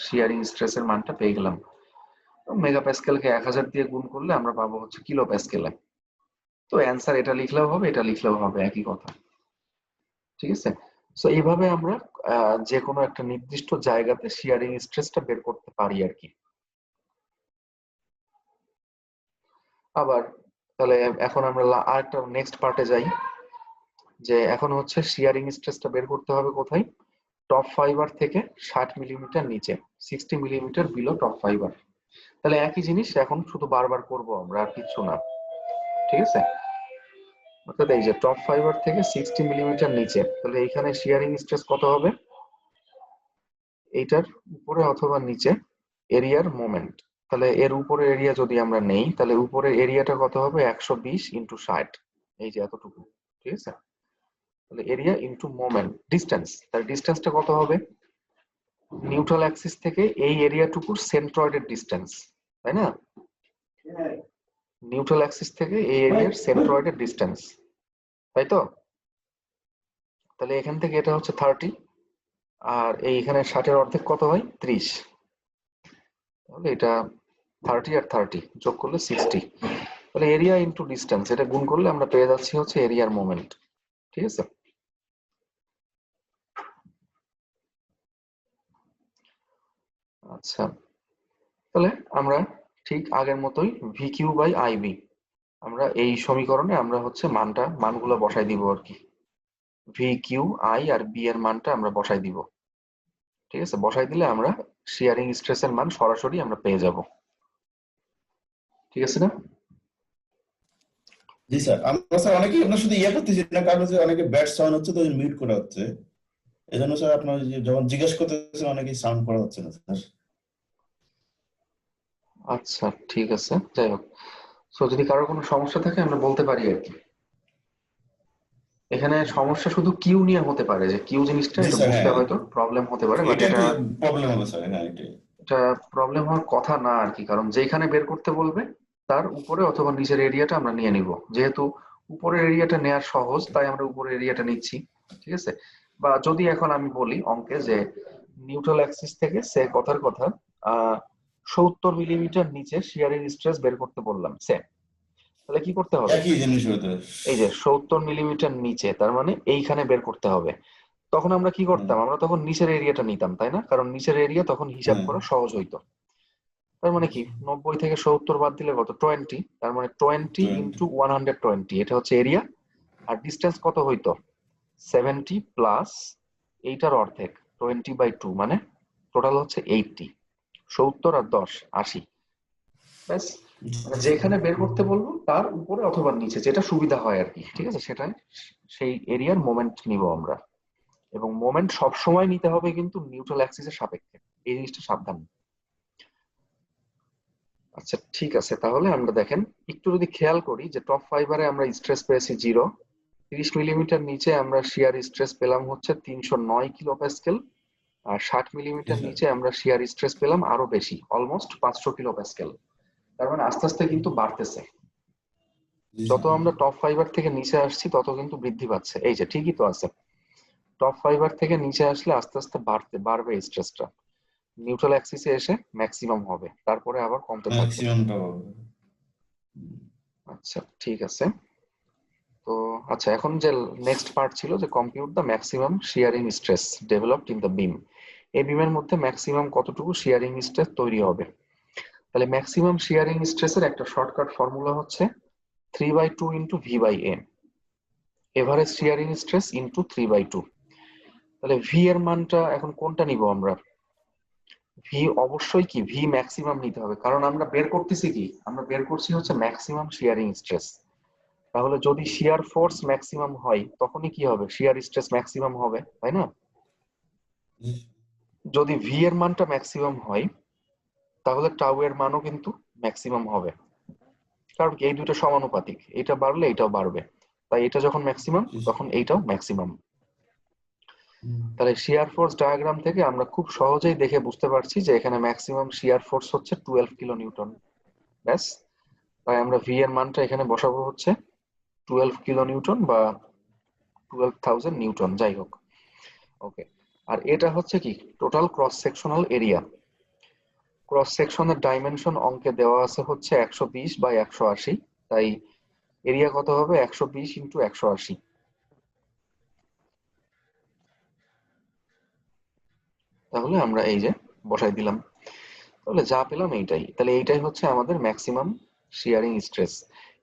শিয়ারিং স্ট্রেসের মানটা পেয়ে গেলাম। মেগা প্যাসকেলকে 1000 দিয়ে গুণ করলে আমরা পাবো হচ্ছে কিলো প্যাসকেলে। তো অ্যান্সার এটা লিখলেও হবে, এটা লিখলেও হবে, একই কথা। ঠিক আছে, সো এইভাবে আমরা যে কোনো একটা নির্দিষ্ট জায়গাতে শিয়ারিং স্ট্রেসটা বের করতে পারি আর কি। আবার তাহলে এখন আমরা আরেকটা নেক্সট পার্টে যাই, যে এখন হচ্ছে শিয়ারিং স্ট্রেসটা বের করতে হবে কোথায়, টপ ফাইবার থেকে 60 মিলিমিটার নিচে, 60 মিলিমিটার বিলো টপ ফাইবার। তাহলে একই জিনিস এখন শুধু বারবার করব আমরা, আর কিছু না। ঠিক আছে, অর্থাৎ এই যে টপ ফাইবার থেকে 60 মিলিমিটার নিচে, তাহলে এইখানে শিয়ারিং স্ট্রেস কত হবে, এইটার উপরে অথবা নিচে এরিয়ার মোমেন্ট। তাহলে এর উপরে এরিয়া যদি আমরা নেই, তাহলে উপরের এরিয়াটা কত হবে, 120 × 60, এই যে এতটুকু। ঠিক আছে, তাহলে এরিয়া ইন্টু মোমেন্ট ডিস্টেন্স, তাহলে ডিস্টেন্সটা কত হবে, নিউট্রাল অ্যাক্সিস থেকে এই এরিয়াটুকুর সেন্ট্রয়েডের ডিস্টেন্স, তাই না? নিউট্রাল অ্যাক্সিস থেকে এই এরিয়ার সেন্ট্রয়েডের ডিস্টেন্স, তাই তো? তাহলে এখান থেকে এটা হচ্ছে 30, আর এইখানে 60-এর অর্ধেক কত হয়, 30। তাহলে এটা 30 আর 30 যোগ করলে 60। তাহলে এরিয়া ইন্টু ডিস্টেন্স, এটা গুণ করলে আমরা পেয়ে যাচ্ছি হচ্ছে এরিয়ার মোমেন্ট। ঠিক আছে, আচ্ছা, তাহলে আমরা ঠিক আগের মতোই ভি কিউ বাই আইবি, আমরা এই সমীকরণে আমরা হচ্ছে মানগুলো বসাই দিব আর কি। ভি কিউ আই আর বি এর মানটা আমরা বসাই দিব। ঠিক আছে, বসাই দিলে আমরা শিয়ারিং স্ট্রেসের মান সরাসরি আমরা পেয়ে যাব। ঠিক আছে না? জি স্যার, আমরা স্যার অনেকেই আপনার সাথে করতেছি না, কারণ হচ্ছে অনেকে ব্যাড সাউন্ড হচ্ছে, তো মিউট করা হচ্ছে। এই জন্য স্যার আপনার যখন জিজ্ঞেস করতেছেন অনেকেই সাউন্ড করা হচ্ছে না স্যার। আচ্ছা ঠিক আছে, যাই হোক। সো যদি কারোর কোনো সমস্যা থাকে আমরা বলতে পারি আর কি। এখানে সমস্যা শুধু কিউ নিয়ে হতে পারে, যে কিউ জিনিসটা জি এটা স্যার, বুঝতে হ্যাঁ, হয়তো প্রবলেম হতে পারে, বাট এটা এটা একটু প্রবলেম হবে স্যার, হ্যাঁ এটাই। এটা প্রবলেম হওয়ার কথা না আর কি, কারণ যেখানে বের করতে বলবে তার উপরে অথবা নিচের এরিয়াটা আমরা নিয়ে নিব। যেহেতু উপরের এরিয়াটা নেওয়া সহজ, তাই আমরা উপরের এরিয়াটা নিচ্ছি। ঠিক আছে, বা যদি এখন আমি বলি অঙ্কে যে নিউট্রাল অ্যাক্সিস থেকে সে কথার কথা 70 মিলিমিটার নিচে শিয়ারিং স্ট্রেস বের করতে বললাম, সেম, তাহলে কি করতে হবে? একই জিনিস হতে। এই যে 70 মিলিমিটার নিচে, তার মানে এইখানে বের করতে হবে। তখন আমরা কি করতাম? আমরা তখন নিচের এরিয়াটা নিতাম, তাই না? কারণ নিচের এরিয়া তখন হিসাব হ্যাঁ, করা সহজ হইতো। তার মানে কি 90 থেকে 70 বাদ দিলে কত? 20। তার মানে 20 ইন্টু 120, এটা হচ্ছে এরিয়া। আর ডিস্টেন্স কত হইতো? 70 প্লাস এইটার অর্ধেক 20/2, মানে টোটাল হচ্ছে 80। 70 আর 10 80। ব্যাস, মানে যেখানে বের করতে বলবো তার উপরে অথবা নিচে, যেটা সুবিধা হয় আর কি। ঠিক আছে, সেটাই সেই এরিয়ার মোমেন্ট নিব আমরা। এবং মোমেন্ট সব সময় নিতে হবে কিন্তু নিউট্রাল অ্যাক্সিসের সাপেক্ষে, এই জিনিসটা সাবধান। আচ্ছা ঠিক আছে, তাহলে আমরা দেখেন একটু যদি খেয়াল করি যে টপ ফাইবারে আমরা স্ট্রেস পেয়েছি 0, 30 মিলিমিটার নিচে আমরা শিয়ার স্ট্রেস পেলাম হচ্ছে 309 কিলো প্যাসকেল, আর 60 মিলিমিটার নিচে আমরা শিয়ার স্ট্রেস পেলাম আরো বেশি, অলমোস্ট 500 কিলো প্যাসকেল। তার মানে আস্তে আস্তে কিন্তু বাড়তেছে। যত আমরা টপ ফাইবার থেকে নিচে আসছি তত কিন্তু বৃদ্ধি পাচ্ছে। এই যে ঠিকই তো আছে, টপ ফাইবার থেকে নিচে আসলে আস্তে আস্তে বাড়বে স্ট্রেসটা, নিউট্রাল অ্যাক্সিসে এসে ম্যাক্সিমাম হবে, তারপরে আবার কমতে থাকবে। ম্যাক্সিমামটা। আচ্ছা ঠিক আছে। তো আচ্ছা, এখন যে নেক্সট পার্ট ছিল যে compute the maximum shearing stress developed in the beam. এই বিমের মধ্যে ম্যাক্সিমাম কতটুকু শিয়ারিং স্ট্রেস তৈরি হবে? তাহলে ম্যাক্সিমাম শিয়ারিং স্ট্রেসের একটা শর্টকাট ফর্মুলা হচ্ছে 3/2 into V by A, average shearing stress into 3/2। তাহলে ভি এর মানটা এখন কোনটা নিব আমরা? ভি অবশ্যই কি ভি ম্যাক্সিমাম নিতে হবে, কারণ আমরা বের করতেছি কি, আমরা বের করছি হচ্ছে ম্যাক্সিমাম শিয়ারিং স্ট্রেস। তাহলে যদি শিয়ার ফোর্স ম্যাক্সিমাম হয় তখনই কি হবে? শিয়ার স্ট্রেস ম্যাক্সিমাম হবে, তাই না? যদি ভি এর মানটা ম্যাক্সিমাম হয় তাহলে টাউ এর মানও কিন্তু ম্যাক্সিমাম হবে, কারণ কি এই দুটো সমানুপাতিক, এটা বাড়লে এটাও বাড়বে, তাই এটা যখন ম্যাক্সিমাম তখন এইটাও ম্যাক্সিমাম। তাহলে শিয়ার ফোর্স ডায়াগ্রাম থেকে আমরা খুব সহজেই দেখে বুঝতে পারছি যে এখানে ম্যাক্সিমাম শিয়ার ফোর্স হচ্ছে 12 কিলো নিউটন। ব্যাস, তাই আমরা ভি এর মানটা এখানে বসাবো হচ্ছে 12 কিলো নিউটন বা 12,000 নিউটন, যাই হোক। ওকে, আর এটা হচ্ছে কি total cross sectional area. Cross সেকশনের ডাইমেনশন অঙ্কে দেওয়া আছে হচ্ছে 120/180, তাই এরিয়া কত হবে? 120 ইন্টু 180। তাহলে আমরা এই যে বসাই দিলাম, তাহলে যা পেলাম এইটাই। তাহলে এইটাই হচ্ছে আমাদের ম্যাক্সিমাম শিয়ারিং স্ট্রেস।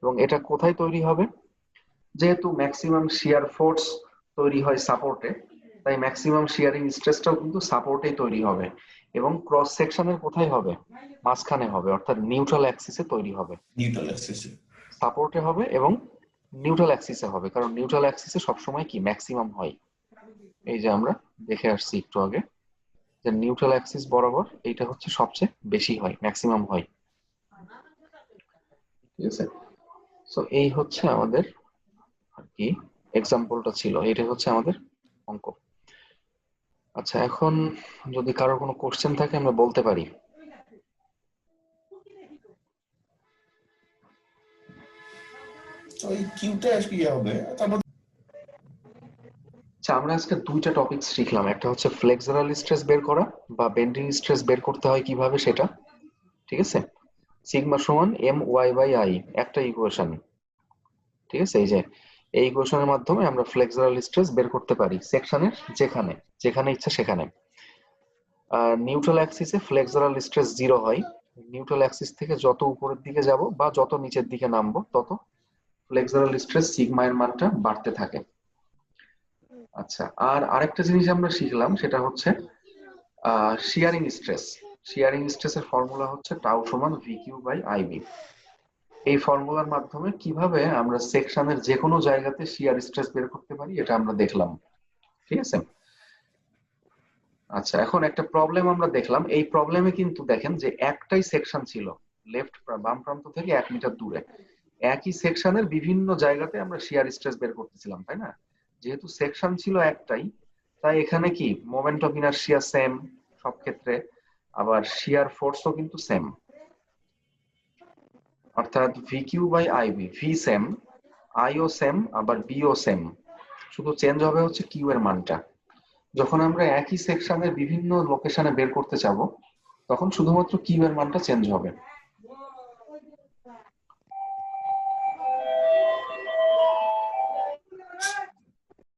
এবং এটা কোথায় তৈরি হবে? যেহেতু ম্যাক্সিমাম শিয়ার ফোর্স তৈরি হয় সাপোর্টে, তাই ম্যাক্সিমাম শিয়ারিং স্ট্রেসটাও কিন্তু সাপোর্টেই তৈরি হবে। এবং ক্রস সেকশনের কোথায় হবে? মাঝখানে হবে, অর্থাৎ নিউট্রাল অ্যাক্সিসে তৈরি হবে। Neutral Axis. সাপোর্টে হবে এবং নিউট্রাল অ্যাক্সিসে হবে, কারণ নিউট্রাল অ্যাক্সিসে সবসময় কি ম্যাক্সিমাম হয়। এই যে আমরা দেখে আসছি একটু আগে যে নিউট্রাল অ্যাক্সিস বরাবর এইটা হচ্ছে সবচেয়ে বেশি হয়, ম্যাক্সিমাম হয়। ঠিক আছে, সো এই হচ্ছে আমাদের আর কি এক্সাম্পলটা ছিল, এটা হচ্ছে আমাদের অঙ্ক। আচ্ছা, এখন যদি কারোর কোনো কোশ্চেন থাকে আমরা বলতে পারি। তো এই কিউটা কি হবে তারপর? আচ্ছা, আমরা আজকে দুইটা টপিক শিখলাম, একটা হচ্ছে ফ্লেক্সারাল স্ট্রেস বের করা বা বেন্ডিং স্ট্রেস বের করতে হয় কিভাবে সেটা। ঠিক আছে, সিগমা সমান এম ওয়াই বাই আই একটা ইকুয়েশন। ঠিক আছে, এই যে এই ইকুয়েশনের মাধ্যমে আমরা ফ্লেক্সারাল স্ট্রেস বের করতে পারি সেকশনের যেখানে যেখানে ইচ্ছা সেখানে। নিউট্রাল অ্যাক্সিসে ফ্লেক্সারাল স্ট্রেস 0 হয়, নিউট্রাল অ্যাক্সিস থেকে যত উপরের দিকে যাব বা যত নিচের দিকে নামবো তত ফ্লেক্সারাল স্ট্রেস সিগমা এর মানটা বাড়তে থাকে। আচ্ছা, আর আরেকটা জিনিস আমরা শিখলাম সেটা হচ্ছে শিয়ারিং স্ট্রেস। শিয়ারিং স্ট্রেসের ফর্মুলা হচ্ছে টাউ সমান ভি কিউ বাই আইবি। এই ফর্মুলার মাধ্যমে কিভাবে আমরা সেকশনের যে কোনো জায়গাতে শিয়ার স্ট্রেস বের করতে পারি এটা আমরা দেখলাম। ঠিক আছে। আচ্ছা, এখন একটা প্রবলেম আমরা দেখলাম। এই প্রবলেমে কিন্তু দেখেন যে একটাই সেকশন ছিল লেফট বাম প্রান্ত থেকে 1 মিটার দূরে। একই সেকশনের বিভিন্ন জায়গাতে আমরা শিয়ার স্ট্রেস বের করতেছিলাম, তাই না? যেহেতু সেকশন ছিল একটাই, তাই এখানে কি মোমেন্ট অফ ইনারশিয়া সেম সব ক্ষেত্রে, আবার শিয়ার ফোর্সও কিন্তু সেম। অর্থাৎ V Q by IB, V same, আইও সেম, আবার বিও সেম, শুধু চেঞ্জ হবে হচ্ছে কিউ এর মানটা। যখন আমরা একই সেকশনের বিভিন্ন লোকেশনে বের করতে যাব তখন শুধুমাত্র কিউ এর মানটা চেঞ্জ হবে।